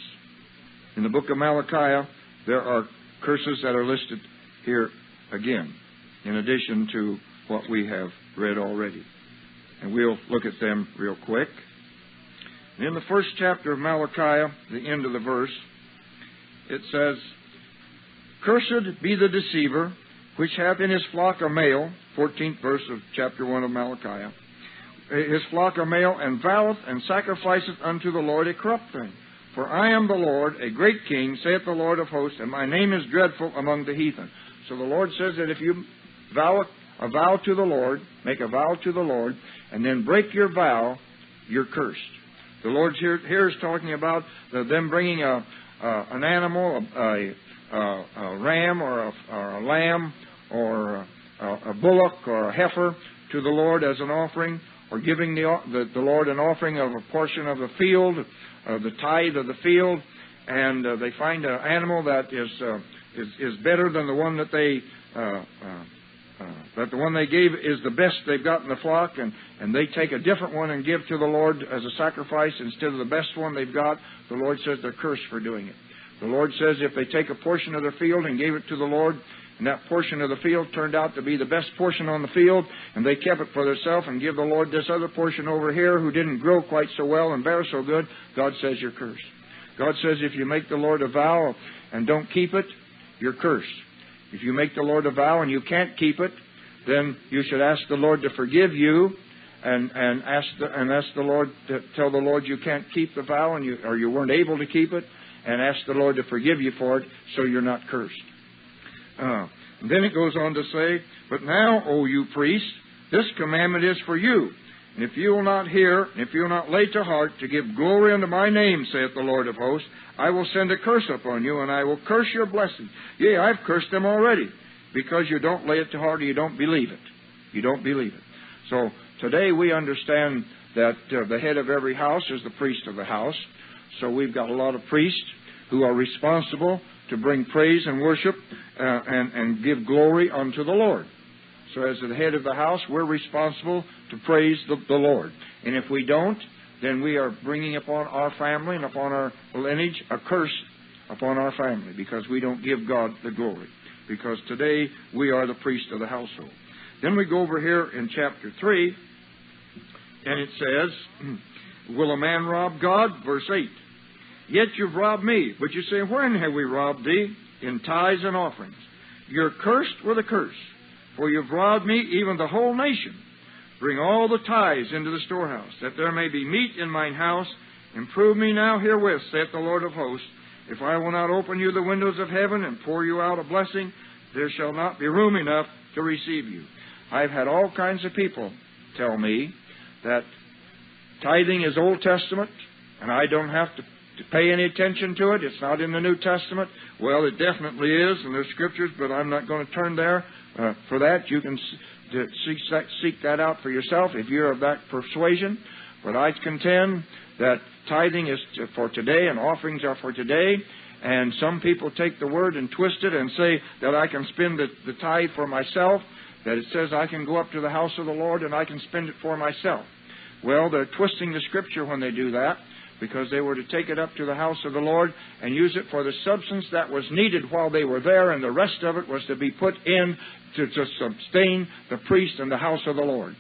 In the book of Malachi, there are curses that are listed here again, in addition to what we have read already. And we'll look at them real quick. In the first chapter of Malachi, the end of the verse, it says, "Cursed be the deceiver, which hath in his flock a male," 14th verse of chapter 1 of Malachi, "his flock a male, and voweth and sacrificeth unto the Lord a corrupt thing. For I am the Lord, a great king, saith the Lord of hosts, and my name is dreadful among the heathen." So the Lord says that if you vow a vow to the Lord, make a vow to the Lord, and then break your vow, you're cursed. The Lord here is talking about them bringing an animal, a ram or a lamb or a bullock or a heifer to the Lord as an offering, or giving the Lord an offering of a portion of the field, the tithe of the field, and they find an animal that is better than the one that the one they gave is the best they've got in the flock, and they take a different one and give to the Lord as a sacrifice instead of the best one they've got. The Lord says they're cursed for doing it. The Lord says if they take a portion of their field and gave it to the Lord, and that portion of the field turned out to be the best portion on the field, and they kept it for themselves and give the Lord this other portion over here who didn't grow quite so well and bear so good, God says you're cursed. God says if you make the Lord a vow and don't keep it, you're cursed. If you make the Lord a vow and you can't keep it, then you should ask the Lord to forgive you, and ask the Lord to tell the Lord you can't keep the vow and you weren't able to keep it, and ask the Lord to forgive you for it, so you're not cursed. And then it goes on to say, "But now, O you priests, this commandment is for you. And if you will not hear, and if you will not lay to heart to give glory unto my name, saith the Lord of hosts, I will send a curse upon you, and I will curse your blessing. Yea, I've cursed them already, because you don't lay it to heart, or you don't believe it. You don't believe it." So today we understand that the head of every house is the priest of the house. So we've got a lot of priests who are responsible to bring praise and worship and give glory unto the Lord. So as the head of the house, we're responsible to praise the Lord. And if we don't, then we are bringing upon our family and upon our lineage a curse upon our family, because we don't give God the glory. Because today we are the priest of the household. Then we go over here in chapter 3, and it says, "Will a man rob God?" Verse 8. "Yet you've robbed me." But you say, "When have we robbed thee?" "In tithes and offerings. You're cursed with a curse, for you've robbed me, even the whole nation. Bring all the tithes into the storehouse, that there may be meat in mine house. And prove me now herewith, saith the Lord of hosts, if I will not open you the windows of heaven and pour you out a blessing, there shall not be room enough to receive you." I've had all kinds of people tell me that tithing is Old Testament, and I don't have to pay any attention to it. It's not in the New Testament. Well, it definitely is in the Scriptures, but I'm not going to turn there for that. You can seek that out for yourself if you're of that persuasion. But I contend that tithing is for today and offerings are for today. And some people take the word and twist it and say that I can spend the tithe for myself, that it says I can go up to the house of the Lord and I can spend it for myself. Well, they're twisting the Scripture when they do that, because they were to take it up to the house of the Lord and use it for the substance that was needed while they were there, and the rest of it was to be put in to sustain the priest and the house of the Lord.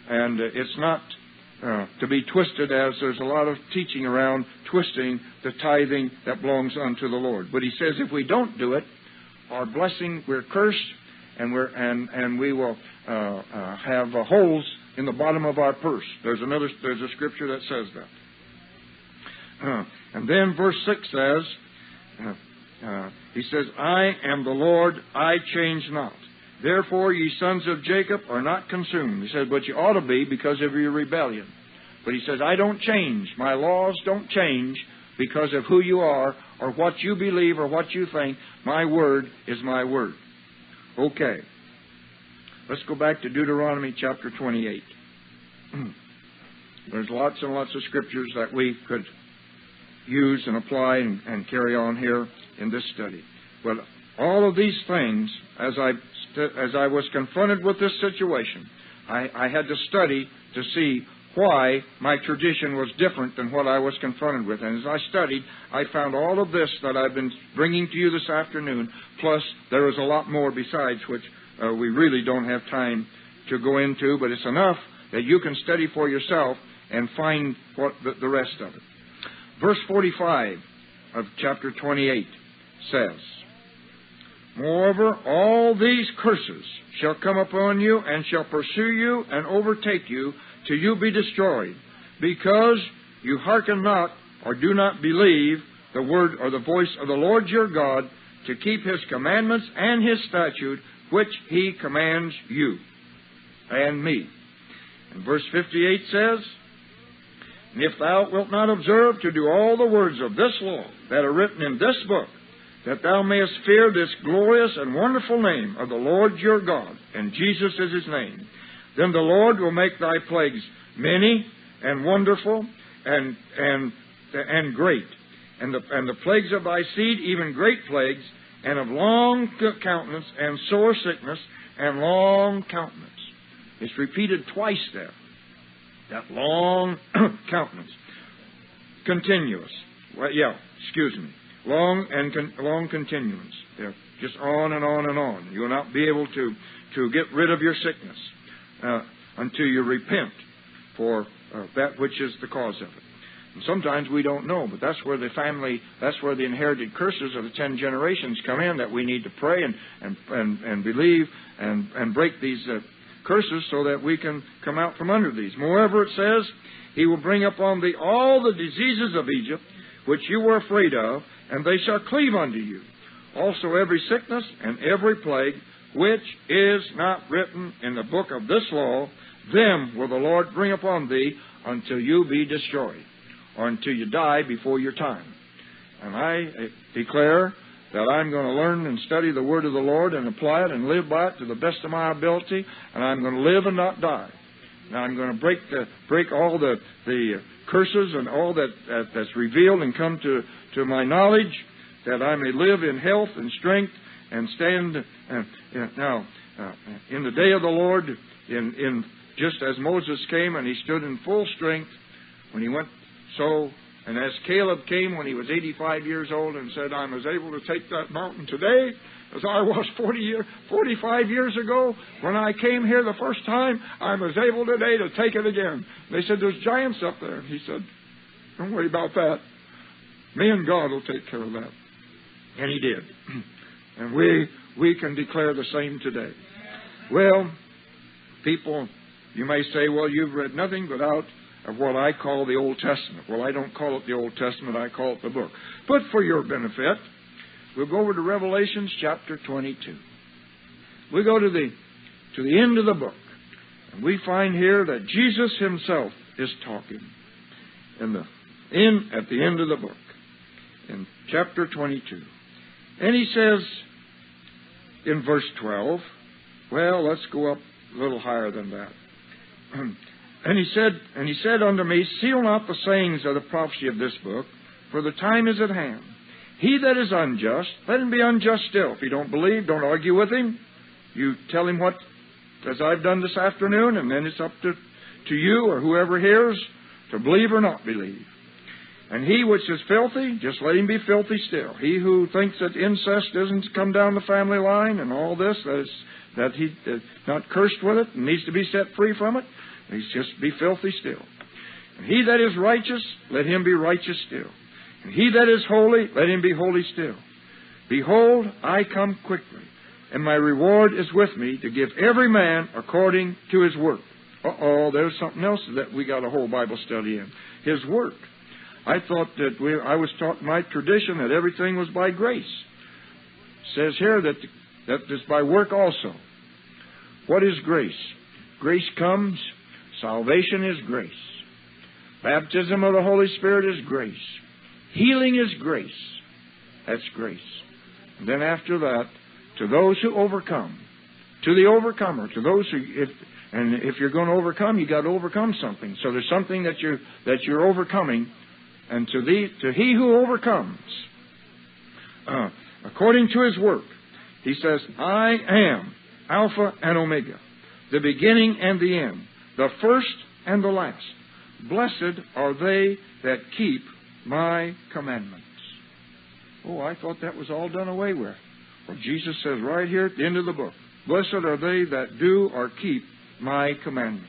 And it's not to be twisted, as there's a lot of teaching around twisting the tithing that belongs unto the Lord. But he says if we don't do it, our blessing, we're cursed, and we will have holes in the bottom of our purse. There's a scripture that says that. And then verse 6 says, he says, "I am the Lord, I change not. Therefore, ye sons of Jacob are not consumed. He said, but you ought to be because of your rebellion. But he says, I don't change. My laws don't change because of who you are or what you believe or what you think. My word is my word. Okay. Let's go back to Deuteronomy chapter 28. There's lots and lots of scriptures that we could use and apply and carry on here in this study. But all of these things, as I was confronted with this situation, I had to study to see why my tradition was different than what I was confronted with. And as I studied, I found all of this that I've been bringing to you this afternoon, plus there is a lot more besides, which we really don't have time to go into, but it's enough that you can study for yourself and find what the rest of it. Verse 45 of chapter 28 says, Moreover, all these curses shall come upon you and shall pursue you and overtake you till you be destroyed, because you hearken not or do not believe the word or the voice of the Lord your God to keep His commandments and His statute, which He commands you and me. And verse 58 says, And if thou wilt not observe to do all the words of this law that are written in this book, that thou mayest fear this glorious and wonderful name of the Lord your God, and Jesus is His name, then the Lord will make thy plagues many and wonderful and great, and the plagues of thy seed even great plagues, and of long countenance and sore sickness and long countenance. It's repeated twice there. That long countenance. Continuous. Well, long continuance. They're just on and on and on. You will not be able to get rid of your sickness until you repent for that which is the cause of it. And sometimes we don't know, but that's where the inherited curses of the 10 generations come in, that we need to pray and believe and break these curses so that we can come out from under these. Moreover, it says, He will bring upon thee all the diseases of Egypt, which you were afraid of, and they shall cleave unto you. Also every sickness and every plague, which is not written in the book of this law, them will the Lord bring upon thee until you be destroyed, or until you die before your time. And I declare that I'm going to learn and study the word of the Lord and apply it and live by it to the best of my ability, and I'm going to live and not die. Now I'm going to break all the curses and all that's revealed and come to my knowledge, that I may live in health and strength and stand now in the day of the Lord, in just as Moses came and he stood in full strength when he went so. And as Caleb came when he was 85 years old and said, I was able to take that mountain today as I was 45 years ago. When I came here the first time, I was able today to take it again. They said, there's giants up there. He said, don't worry about that. Me and God will take care of that. And He did. And we can declare the same today. Well, people, you may say, well, you've read nothing but out of what I call the Old Testament. Well, I don't call it the Old Testament, I call it the book. But for your benefit, we'll go over to Revelations chapter 22. We go to the end of the book, and we find here that Jesus Himself is talking at the end of the book, in chapter 22. And He says in verse 12, well, let's go up a little higher than that. And he said unto me, Seal not the sayings of the prophecy of this book, for the time is at hand. He that is unjust, let him be unjust still. If you don't believe, don't argue with him. You tell him what, as I've done this afternoon, and then it's up to you or whoever hears to believe or not believe. And he which is filthy, just let him be filthy still. He who thinks that incest doesn't come down the family line and all this, that he's not cursed with it and needs to be set free from it, he's just be filthy still. And he that is righteous, let him be righteous still. And he that is holy, let him be holy still. Behold, I come quickly, and my reward is with me to give every man according to his work. There's something else that we got a whole Bible study in. His work. I thought that I was taught in my tradition that everything was by grace. It says here that it's by work also. What is grace? Grace comes. Salvation is grace. Baptism of the Holy Spirit is grace. Healing is grace. That's grace. And then after that, to those who overcome, to the overcomer, to those who, if you're going to overcome, you got to overcome something. So there's something that you're overcoming, and to he who overcomes, according to his work, he says, I am Alpha and Omega, the beginning and the end, the first and the last. Blessed are they that keep my commandments. Oh, I thought that was all done away with. Well, Jesus says right here at the end of the book, blessed are they that do or keep my commandments,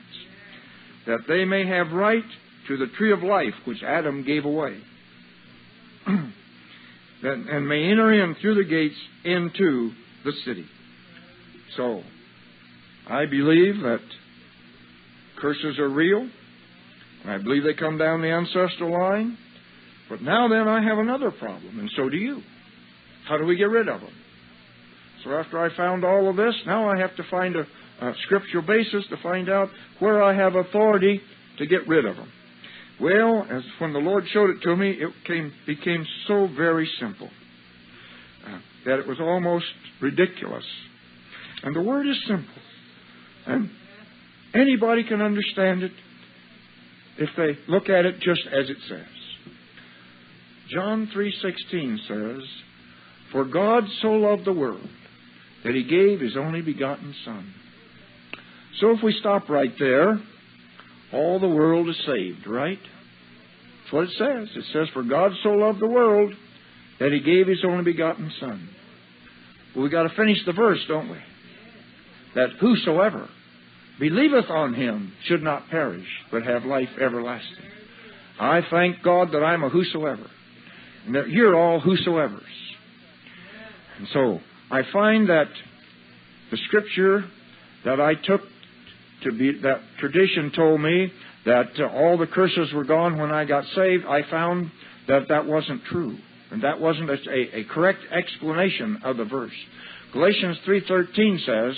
that they may have right to the tree of life which Adam gave away, and may enter in through the gates into the city. So, I believe that curses are real. And I believe they come down the ancestral line. But now then I have another problem, and so do you. How do we get rid of them? So after I found all of this, now I have to find a scriptural basis to find out where I have authority to get rid of them. Well, as when the Lord showed it to me, it became so very simple that it was almost ridiculous. And the word is simple. And anybody can understand it if they look at it just as it says. John 3:16 says, for God so loved the world that He gave His only begotten Son. So if we stop right there, all the world is saved, right? That's what it says. It says, for God so loved the world that He gave His only begotten Son. Well, we've got to finish the verse, don't we? That whosoever believeth on Him should not perish, but have life everlasting. I thank God that I'm a whosoever, and that you're all whosoevers. And so, I find that the Scripture that I took to be, that tradition told me that all the curses were gone when I got saved, I found that that wasn't true. And that wasn't a correct explanation of the verse. Galatians 3:13 says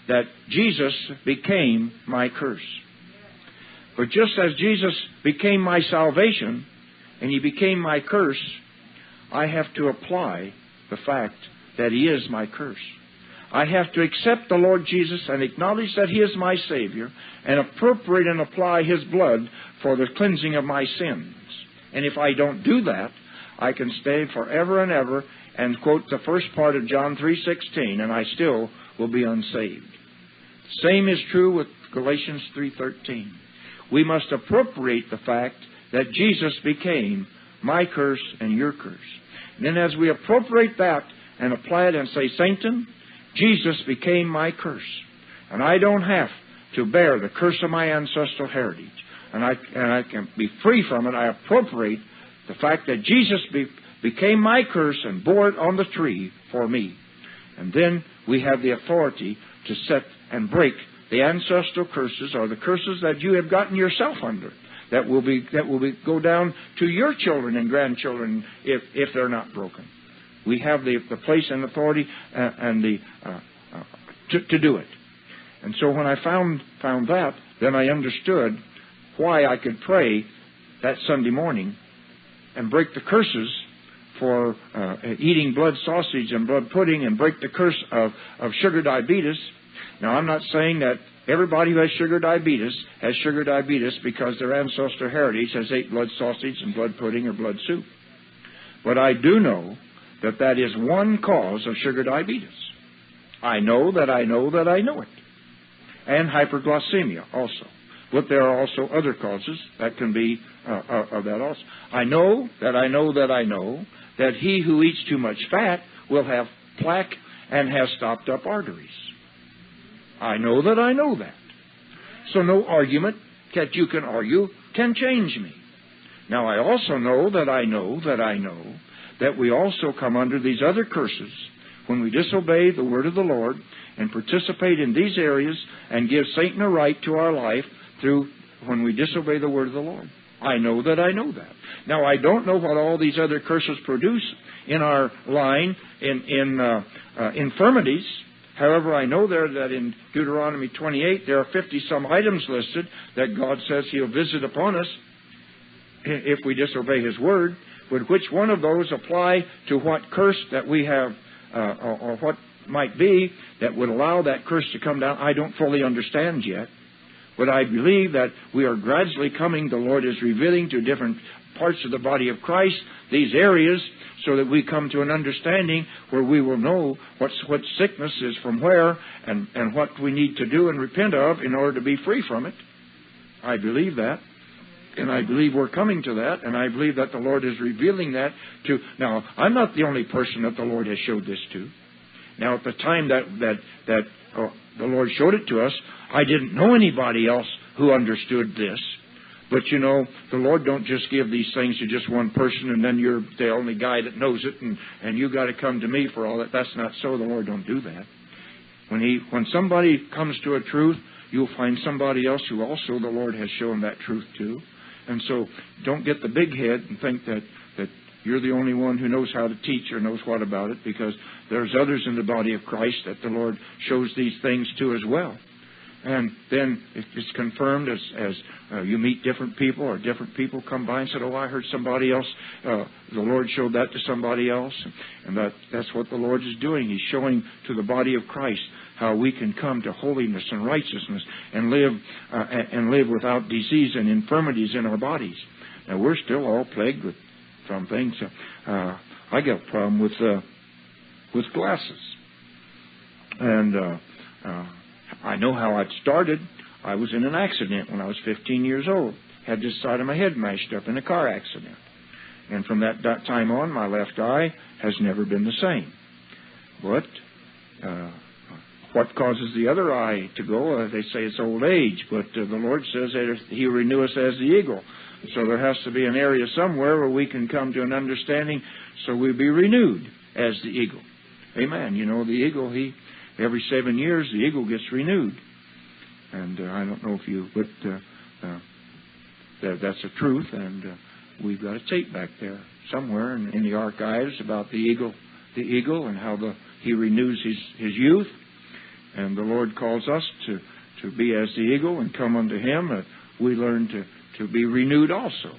that Jesus became my curse. But just as Jesus became my salvation and He became my curse, I have to apply the fact that He is my curse. I have to accept the Lord Jesus and acknowledge that He is my Savior and appropriate and apply His blood for the cleansing of my sins. And if I don't do that, I can stay forever and ever and quote the first part of John 3:16, and I still will be unsaved. Same is true with Galatians 3:13. We must appropriate the fact that Jesus became my curse and your curse. And then as we appropriate that and apply it and say, Satan, Jesus became my curse. And I don't have to bear the curse of my ancestral heritage. And I can be free from it. I appropriate the fact that Jesus became my curse and bore it on the tree for me. And then we have the authority to set and break the ancestral curses, or the curses that you have gotten yourself under, that will go down to your children and grandchildren if they're not broken. We have the place and authority to do it. And so when I found that, then I understood why I could pray that Sunday morning and break the curses for eating blood sausage and blood pudding, and break the curse of sugar diabetes. Now, I'm not saying that everybody who has sugar diabetes because their ancestral heritage has ate blood sausage and blood pudding or blood soup. But I do know that that is one cause of sugar diabetes. I know that I know that I know it. And hyperglycemia also. But there are also other causes that can be of that also. I know that I know that I know that he who eats too much fat will have plaque and has stopped up arteries. I know that I know that. So no argument that you can argue can change me. Now I also know that I know that I know that we also come under these other curses when we disobey the word of the Lord and participate in these areas and give Satan a right to our life through when we disobey the word of the Lord. I know that I know that. Now, I don't know what all these other curses produce in our line in infirmities, However, I know there that in Deuteronomy 28 there are 50-some items listed that God says He'll visit upon us if we disobey His word. Would which one of those apply to what curse that we have, or what might be that would allow that curse to come down? I don't fully understand yet. But I believe that we are gradually coming. The Lord is revealing to different parts of the body of Christ these areas, so that we come to an understanding where we will know what sickness is from where, and what we need to do and repent of in order to be free from it. I believe that. And I believe we're coming to that. And I believe that the Lord is revealing that to... Now, I'm not the only person that the Lord has showed this to. Now, at the time that the Lord showed it to us, I didn't know anybody else who understood this. But, you know, the Lord don't just give these things to just one person and then you're the only guy that knows it and you got to come to me for all that. That's not so. The Lord don't do that. When somebody comes to a truth, you'll find somebody else who also the Lord has shown that truth to. And so don't get the big head and think that you're the only one who knows how to teach or knows what about it, because there's others in the body of Christ that the Lord shows these things to as well. And then it's confirmed as you meet different people, or different people come by and said, oh, I heard somebody else, the Lord showed that to somebody else. And that's what the Lord is doing. He's showing to the body of Christ how we can come to holiness and righteousness and live without disease and infirmities in our bodies. Now, we're still all plagued with some things. I got a problem with glasses. And I know how it started. I was in an accident when I was 15 years old. Had this side of my head mashed up in a car accident. And from that time on, my left eye has never been the same. But what causes the other eye to go? They say it's old age. But the Lord says that He will renew us as the eagle. So there has to be an area somewhere where we can come to an understanding so we'll be renewed as the eagle. Amen. You know, the eagle, every 7 years, the eagle gets renewed. And I don't know if you... But that's the truth. And we've got a tape back there somewhere in the archives about the eagle and how he renews his youth. And the Lord calls us to be as the eagle and come unto Him. We learn to be renewed also.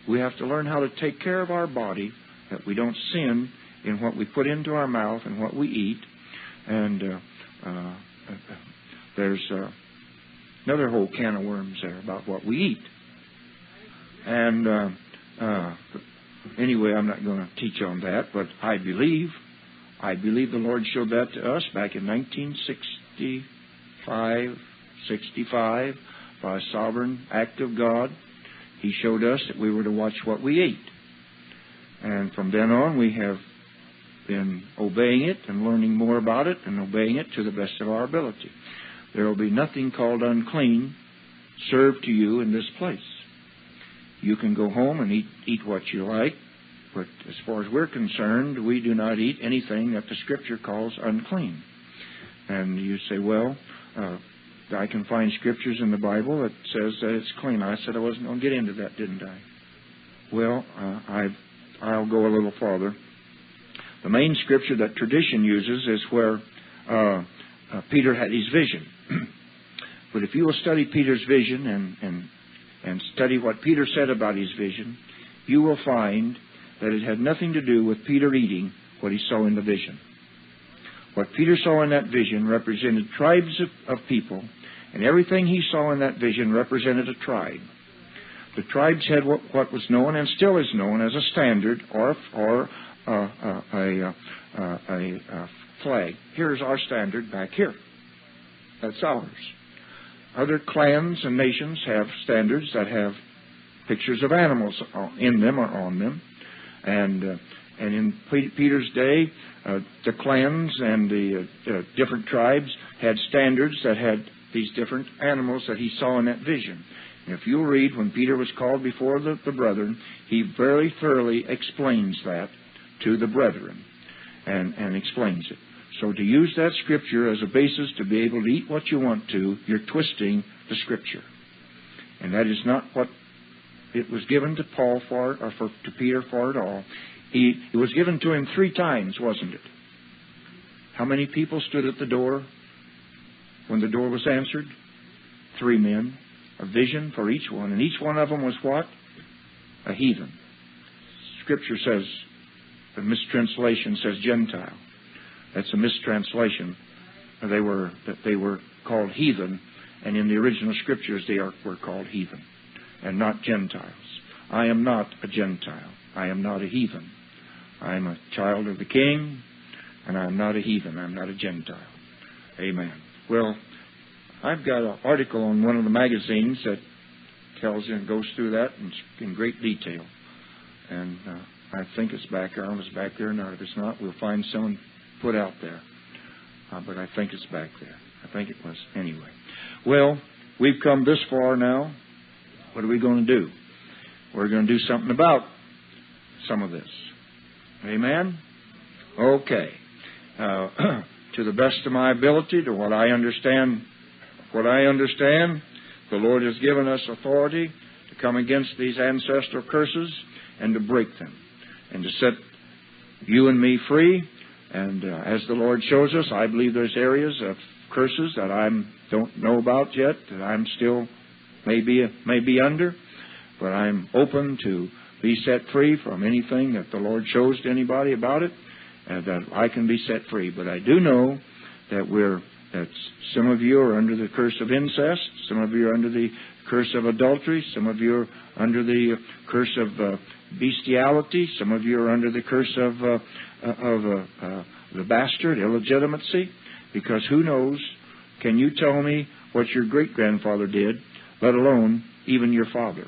We have to learn how to take care of our body, that we don't sin in what we put into our mouth and what we eat. And there's another whole can of worms there about what we eat. And anyway, I'm not going to teach on that, but I believe the Lord showed that to us back in 1965 by a sovereign act of God. He showed us that we were to watch what we ate. And from then on, we have been obeying it and learning more about it and obeying it to the best of our ability. There will be nothing called unclean served to you in this place. You can go home and eat what you like, but as far as we're concerned, we do not eat anything that the Scripture calls unclean. And you say, well, I can find scriptures in the Bible that says that it's clean. I said I wasn't going to get into that, didn't I? Well, I'll go a little farther. The main scripture that tradition uses is where Peter had his vision. But if you will study Peter's vision and study what Peter said about his vision, you will find that it had nothing to do with Peter eating what he saw in the vision. What Peter saw in that vision represented tribes of people, and everything he saw in that vision represented a tribe. The tribes had what was known and still is known as a standard or a flag. Here's our standard back here. That's ours. Other clans and nations have standards that have pictures of animals in them or on them. And in Peter's day, the clans and the different tribes had standards that had these different animals that he saw in that vision. And if you'll read when Peter was called before the brethren, he very thoroughly explains that to the brethren and explains it. So to use that Scripture as a basis to be able to eat what you want to, you're twisting the Scripture. And that is not what it was given to Paul for, or to Peter for at all. It was given to him 3 times, wasn't it? How many people stood at the door when the door was answered? 3 men. A vision for each one. And each one of them was what? A heathen. Scripture says, the mistranslation says Gentile. That's a mistranslation. They were called heathen, and in the original Scriptures they were called heathen, and not Gentiles. I am not a Gentile. I am not a heathen. I am a child of the King, and I am not a heathen. I am not a Gentile. Amen. Well, I've got an article on one of the magazines that tells you and goes through that in great detail. And I think it's back there. I don't know if it's back there or not. If it's not, we'll find someone put out there. But I think it's back there. I think it was. Anyway. Well, we've come this far now. What are we going to do? We're going to do something about some of this. Amen? Okay. To the best of my ability, to what I understand, the Lord has given us authority to come against these ancestral curses and to break them and to set you and me free. And as the Lord shows us, I believe there's areas of curses that I don't know about yet, that I'm still may be under, but I'm open to be set free from anything that the Lord shows to anybody about it, and that I can be set free. But I do know that some of you are under the curse of incest, some of you are under the curse of adultery, some of you are under the curse of bestiality, some of you are under the curse of the bastard, illegitimacy, because who knows, can you tell me what your great-grandfather did, let alone even your father?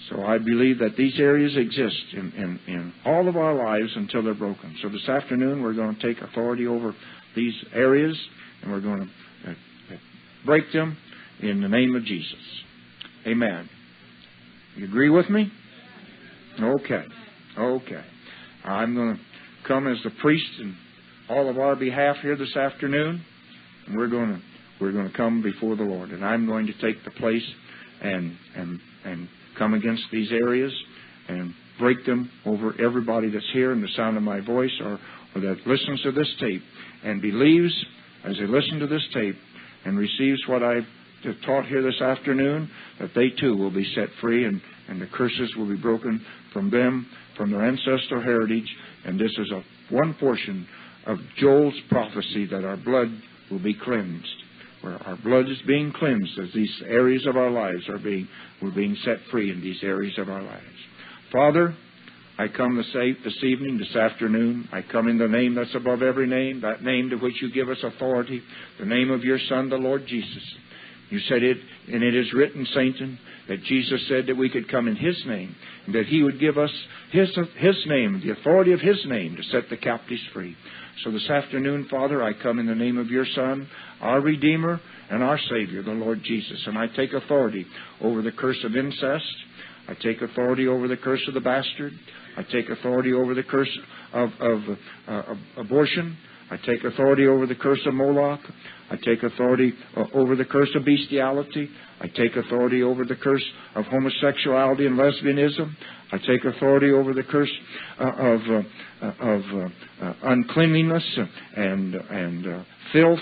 So I believe that these areas exist in all of our lives until they're broken. So this afternoon we're going to take authority over these areas, and we're going to break them in the name of Jesus. Amen. You agree with me? Okay. I'm going to come as the priest in all of our behalf here this afternoon, and we're going to come before the Lord, and I'm going to take the place and come against these areas and break them over everybody that's here in the sound of my voice, or that listens to this tape and believes as they listen to this tape and receives what I've taught here this afternoon, that they too will be set free, and the curses will be broken from them, from their ancestral heritage. And this is one portion of Joel's prophecy, that our blood will be cleansed. Where our blood is being cleansed as these areas of our lives we're being set free in these areas of our lives. Father, I come this evening, this afternoon. I come in the name that's above every name, that name to which you give us authority, the name of your Son, the Lord Jesus. You said it, and it is written, Satan, that Jesus said that we could come in His name, and that He would give us His name, the authority of His name, to set the captives free. So this afternoon, Father, I come in the name of your Son, our Redeemer and our Savior, the Lord Jesus. And I take authority over the curse of incest. I take authority over the curse of the bastard. I take authority over the curse of abortion. I take authority over the curse of Moloch. I take authority over the curse of bestiality. I take authority over the curse of homosexuality and lesbianism. I take authority over the curse of uncleanliness and filth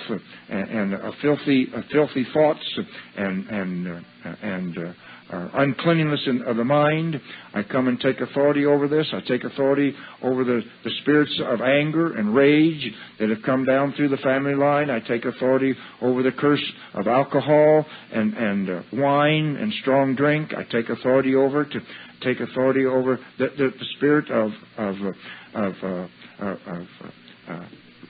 and filthy thoughts and uncleanliness of the mind. I come and take authority over this. I take authority over the spirits of anger and rage that have come down through the family line. I take authority over the curse of alcohol and wine and strong drink. I take authority over it. Take authority over the spirit of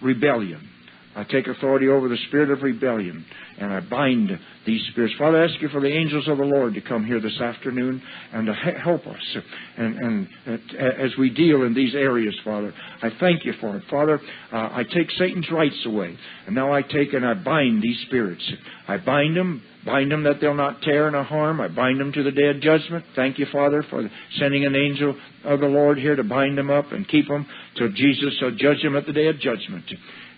rebellion. I take authority over the spirit of rebellion, and I bind these spirits. Father, I ask you for the angels of the Lord to come here this afternoon and to help us. And as we deal in these areas, Father, I thank you for it. Father, I take Satan's rights away, and now I take and I bind these spirits. I bind them that they'll not tear nor harm. I bind them to the day of judgment. Thank you, Father, for sending an angel of the Lord here to bind them up and keep them till Jesus shall judge them at the day of judgment.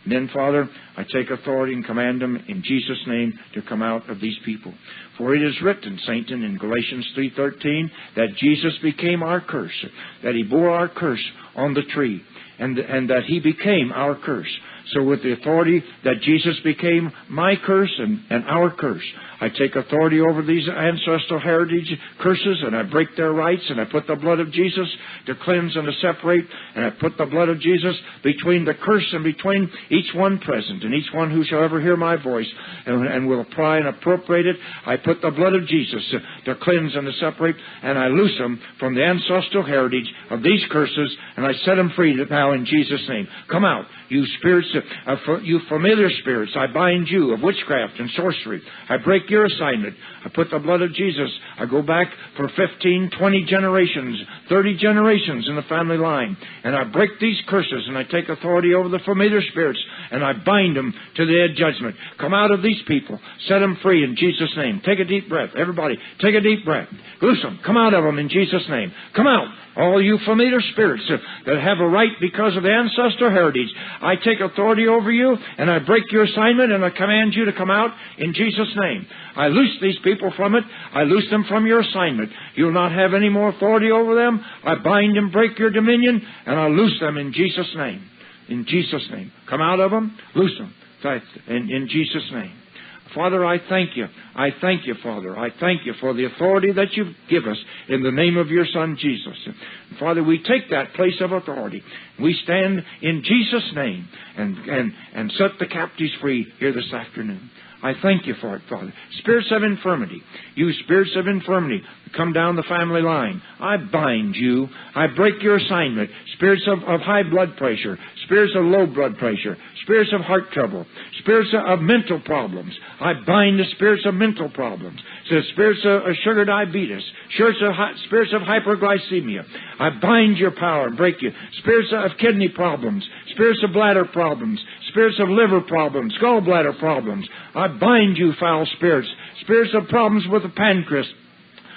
And then, Father, I take authority and command them in Jesus' name to come out of these people. For it is written, Satan, in Galatians 3:13, that Jesus became our curse, that He bore our curse on the tree, and that He became our curse, So with the authority that Jesus became my curse and our curse, I take authority over these ancestral heritage curses, and I break their rights, and I put the blood of Jesus to cleanse and to separate, and I put the blood of Jesus between the curse and between each one present and each one who shall ever hear my voice and will apply and appropriate it. I put the blood of Jesus to cleanse and to separate, and I loose them from the ancestral heritage of these curses, and I set them free now in Jesus' name. Come out, you spirits, you familiar spirits. I bind you of witchcraft and sorcery. I break your assignment. I put the blood of Jesus. I go back for 15, 20 generations, 30 generations in the family line, and I break these curses, and I take authority over the familiar spirits, and I bind them to the day of judgment. Come out of these people. Set them free in Jesus' name. Take a deep breath. Everybody, take a deep breath. Loose them. Come out of them in Jesus' name. Come out. All you familiar spirits that have a right because of the ancestral heritage, I take authority over you, and I break your assignment, and I command you to come out in Jesus' name. I loose these people from it. I loose them from your assignment. You'll not have any more authority over them. I bind and break your dominion, and I loose them in Jesus' name. In Jesus' name. Come out of them. Loose them. In Jesus' name. Father, I thank you. I thank you, Father. I thank you for the authority that you give us in the name of your Son, Jesus. And Father, we take that place of authority. We stand in Jesus' name and set the captives free here this afternoon. I thank you for it, Father. Spirits of infirmity, you spirits of infirmity, come down the family line. I bind you. I break your assignment. Spirits of high blood pressure, spirits of low blood pressure, spirits of heart trouble, spirits of mental problems. I bind the spirits of mental problems. So spirits of sugar diabetes, spirits of hyperglycemia. I bind your power and break you. Spirits of kidney problems, spirits of bladder problems, spirits of liver problems, gallbladder problems. I bind you, foul spirits. Spirits of problems with the pancreas.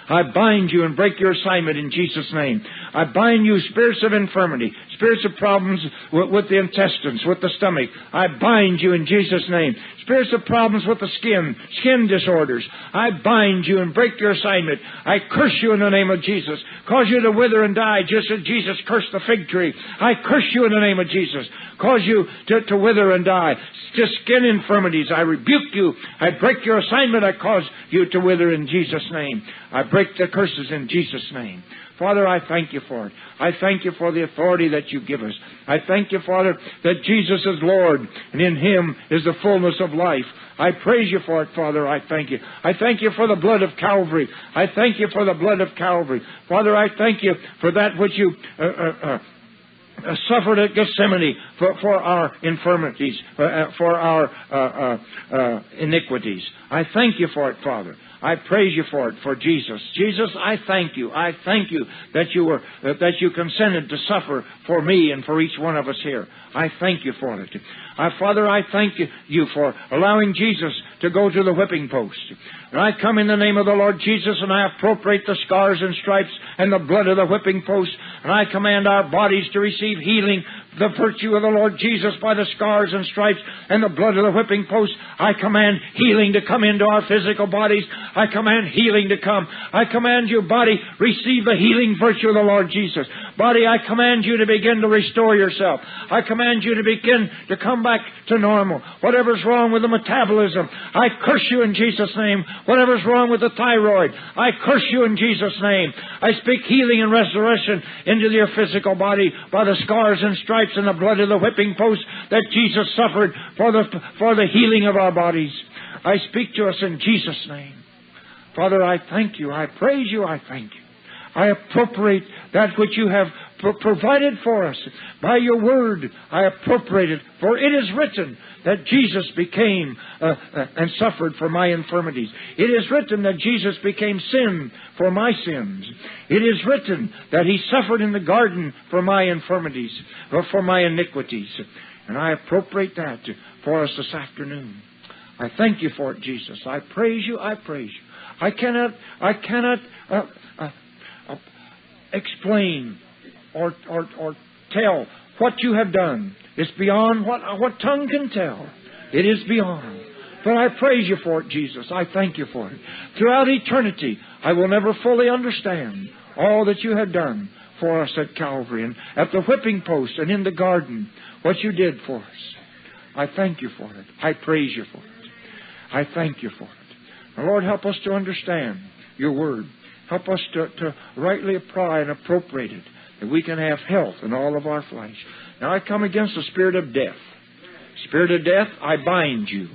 I bind you and break your assignment in Jesus' name. I bind you, spirits of infirmity, spirits of problems with the intestines, with the stomach. I bind you in Jesus' name. Spirits of problems with the skin disorders. I bind you and break your assignment. I curse you in the name of Jesus. Cause you to wither and die, just as Jesus cursed the fig tree. I curse you in the name of Jesus. Cause you to wither and die. Just skin infirmities, I rebuke you. I break your assignment. I cause you to wither in Jesus' name. I break the curses in Jesus' name. Father, I thank you for it. I thank you for the authority that you give us. I thank you, Father, that Jesus is Lord, and in Him is the fullness of life. I praise you for it, Father. I thank you. I thank you for the blood of Calvary. I thank you for the blood of Calvary. Father, I thank you for that which you suffered at Gethsemane for our infirmities, for our iniquities. I thank you for it, Father. I praise you for it, for Jesus. Jesus, I thank you. I thank you that you consented to suffer for me and for each one of us here. I thank you for it. Father, I thank you for allowing Jesus to go to the whipping post. And I come in the name of the Lord Jesus, and I appropriate the scars and stripes and the blood of the whipping post, and I command our bodies to receive healing, the virtue of the Lord Jesus by the scars and stripes and the blood of the whipping post. I command healing to come into our physical bodies. I command healing to come. I command you, body, receive the healing virtue of the Lord Jesus. Body, I command you to begin to restore yourself. I command you to begin to come back to normal. Whatever's wrong with the metabolism, I curse you in Jesus' name. Whatever's wrong with the thyroid, I curse you in Jesus' name. I speak healing and restoration into your physical body by the scars and stripes and the blood of the whipping post that Jesus suffered for the healing of our bodies. I speak to us in Jesus' name. Father, I thank you. I praise you. I thank you. I appropriate that which you have provided for us by your word. I appropriate it, for it is written that Jesus became and suffered for my infirmities. It is written that Jesus became sin for my sins. It is written that He suffered in the garden for my infirmities, or for my iniquities. And I appropriate that for us this afternoon. I thank you for it, Jesus. I praise you. I praise you. I cannot explain or tell what you have done. It's beyond what tongue can tell. It is beyond. But I praise you for it, Jesus. I thank you for it. Throughout eternity, I will never fully understand all that you have done for us at Calvary and at the whipping post and in the garden, what you did for us. I thank you for it. I praise you for it. I thank you for it. Now, Lord, help us to understand your word. Help us to rightly apply and appropriate it, that we can have health in all of our flesh. Now, I come against the spirit of death. Spirit of death, I bind you.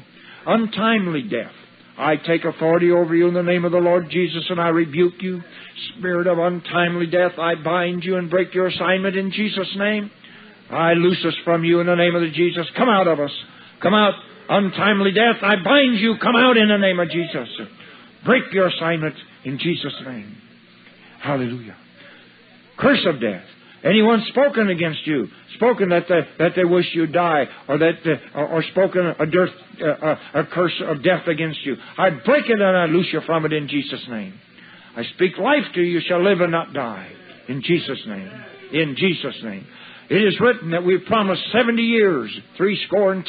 Untimely death, I take authority over you in the name of the Lord Jesus, and I rebuke you. Spirit of untimely death, I bind you and break your assignment in Jesus' name. I loose us from you in the name of the Jesus. Come out of us. Come out. Untimely death, I bind you. Come out in the name of Jesus. Break your assignment in Jesus' name. Hallelujah. Curse of death. Anyone spoken against you, spoken that they wish you die, or or spoken a curse of death against you, I break it and I loose you from it in Jesus' name. I speak life to you, you shall live and not die. In Jesus' name. In Jesus' name. It is written that we've promised 70 years, 70,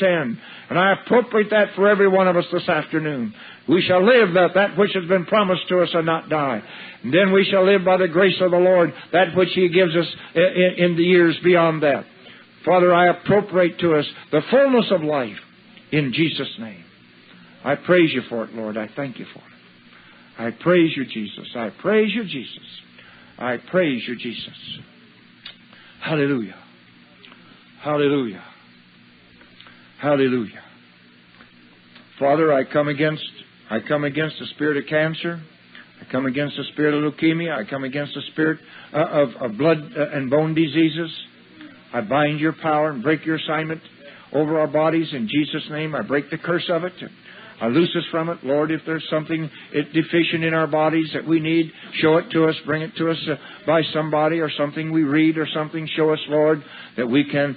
and I appropriate that for every one of us this afternoon. We shall live that which has been promised to us and not die. And then we shall live by the grace of the Lord, that which He gives us in the years beyond that. Father, I appropriate to us the fullness of life in Jesus' name. I praise you for it, Lord. I thank you for it. I praise you, Jesus. I praise you, Jesus. I praise you, Jesus. Hallelujah. Hallelujah. Hallelujah. Father, I come against the spirit of cancer. I come against the spirit of leukemia. I come against the spirit of blood and bone diseases. I bind your power and break your assignment over our bodies in Jesus' name. I break the curse of it. I loose us from it. Lord, if there's something deficient in our bodies that we need, show it to us, bring it to us by somebody, or something we read or something. Show us, Lord, that we can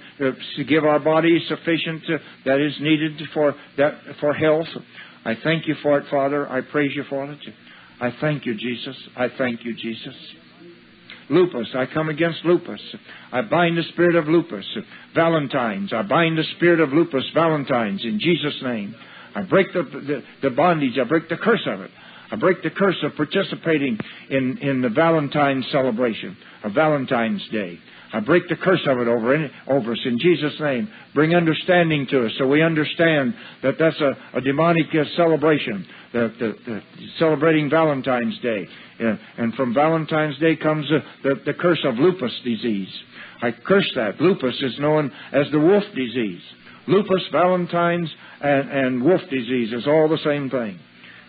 give our bodies sufficient that is needed for health. I thank you for it, Father. I praise you for it. I thank you, Jesus. I thank you, Jesus. Lupus. I come against lupus. I bind the spirit of lupus. Valentines. I bind the spirit of lupus. Valentines in Jesus' name. I break the bondage. I break the curse of it. I break the curse of participating in the Valentine's celebration, of Valentine's Day. I break the curse of it over us in Jesus' name. Bring understanding to us so we understand that that's a demonic celebration, the celebrating Valentine's Day. And from Valentine's Day comes the curse of lupus disease. I curse that. Lupus is known as the wolf disease. Lupus, Valentine's, and wolf disease is all the same thing.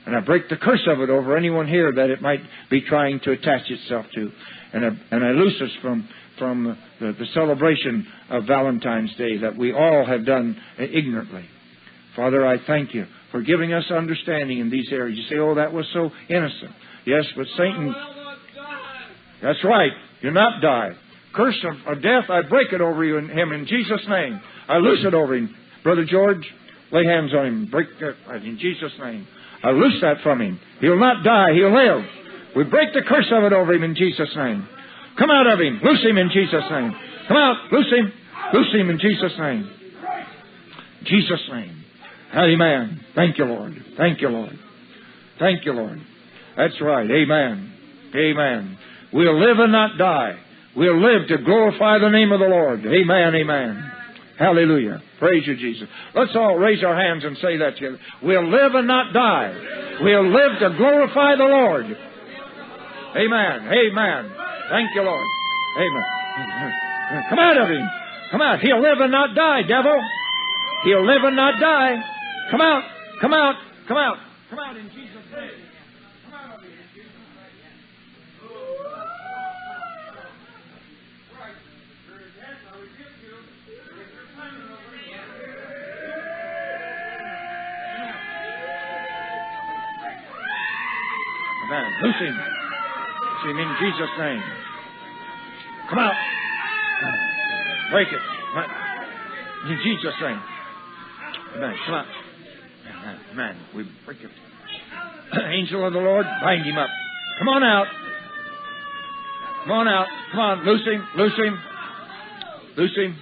And I break the curse of it over anyone here that it might be trying to attach itself to. And I loose us from the celebration of Valentine's Day that we all have done ignorantly. Father, I thank you for giving us understanding in these areas. You say, oh, that was so innocent. Yes, but Satan... That's right. You're not die. Curse of death, I break it over him in Jesus' name. I loose it over him. Brother George, lay hands on him. Break that in Jesus' name. I loose that from him. He'll not die. He'll live. We break the curse of it over him in Jesus' name. Come out of him. Loose him in Jesus' name. Come out. Loose him. Loose him in Jesus' name. Jesus' name. Amen. Thank you, Lord. Thank you, Lord. Thank you, Lord. That's right. Amen. Amen. We'll live and not die. We'll live to glorify the name of the Lord. Amen. Amen. Hallelujah. Praise you, Jesus. Let's all raise our hands and say that together. We'll live and not die. We'll live to glorify the Lord. Amen. Amen. Thank you, Lord. Amen. Come out of him. Come out. He'll live and not die, devil. He'll live and not die. Come out. Come out. Come out. Come out in Jesus' name. Come out of him in Jesus' name. Right. Yes, I rebuke you. Amen. Loose him. Loose him in Jesus' name. Come out. Break it. In Jesus' name. Amen. Come out. Amen. We break it. Angel of the Lord, bind him up. Come on out. Come on out. Come on. Loose him. Loose him. Loose him.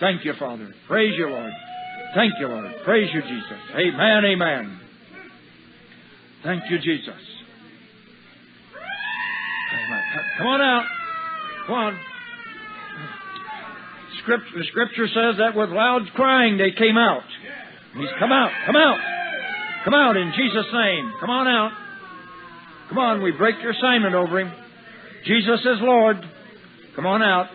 Thank you, Father. Praise you, Lord. Thank you, Lord. Praise you, Jesus. Amen. Amen. Thank you, Jesus. Amen. Come on out. Come on. The Scripture says that with loud crying they came out. He's come out, come out, come out in Jesus' name. Come on out. Come on, we break your assignment over him. Jesus is Lord. Come on out.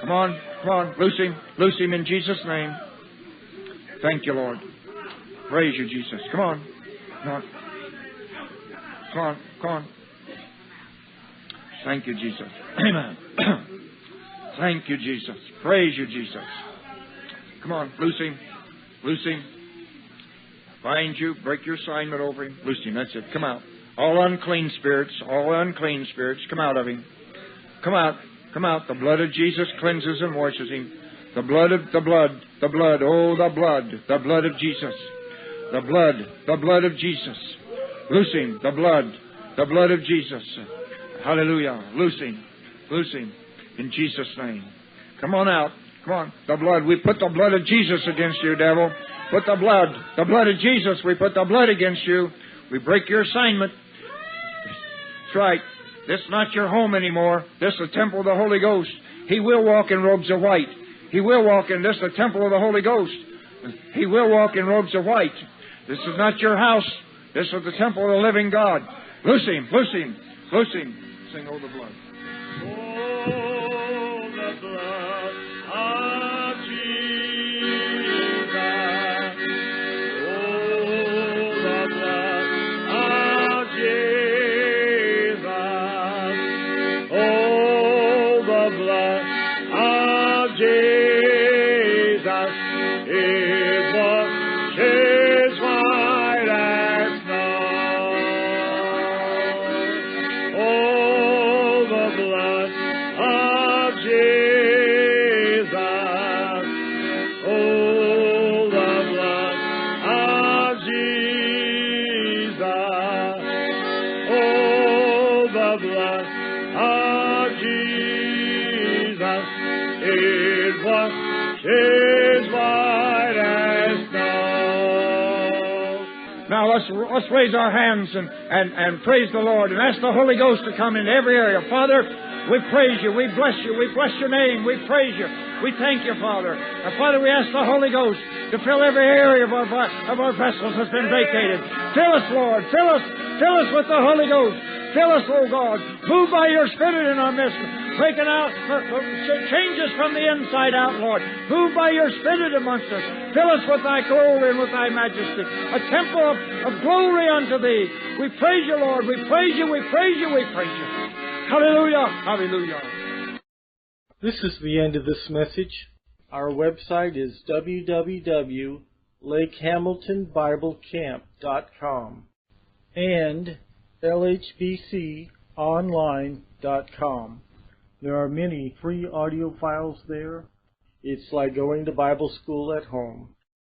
Come on, come on. Loose him in Jesus' name. Thank you, Lord. Praise you, Jesus. Come on. Come on. Come on. Come on. Thank you, Jesus. Amen. Thank you, Jesus. Praise you, Jesus. Come on. Loose him. Loose him. Bind you. Break your assignment over him. Loose him. That's it. Come out. All unclean spirits. All unclean spirits. Come out of him. Come out. Come out. The blood of Jesus cleanses and washes him. The blood of the blood. The blood. Oh, the blood. The blood of Jesus. The blood. The blood of Jesus. Loose him. The blood. The blood of Jesus. Hallelujah. Loose him. Loose him. In Jesus' name. Come on out. Come on. The blood. We put the blood of Jesus against you, devil. Put the blood. The blood of Jesus. We put the blood against you. We break your assignment. That's right. This is not your home anymore. This is the temple of the Holy Ghost. He will walk in robes of white. He will walk in this, the temple of the Holy Ghost. He will walk in robes of white. This is not your house. This is the temple of the living God. Loose him. Loose him. Loose him. Sing, oh, the blood. Oh, the blood of Jesus. Oh, the blood of Jesus. Oh, the blood of Jesus. It washes white as snow. Oh, the blood of Jesus. Oh, the blood of Jesus. Oh, the blood of Jesus. It washes white as snow. Now let's raise our hands and praise the Lord and ask the Holy Ghost to come in every area. Father, we praise you, we bless you, we bless your name, we praise you, we thank you, Father. And Father, we ask the Holy Ghost to fill every area of our vessels has been vacated. Fill us, Lord, fill us with the Holy Ghost. Fill us, O God. Move by your Spirit in our midst. Breaking out, change us from the inside out, Lord. Move by your Spirit amongst us. Fill us with thy glory and with thy majesty. A temple of glory unto thee. We praise you, Lord. We praise you, we praise you, we praise you. Hallelujah, hallelujah. This is the end of this message. Our website is www.lakehamiltonbiblecamp.com and lhbconline.com. There are many free audio files there. It's like going to Bible school at home.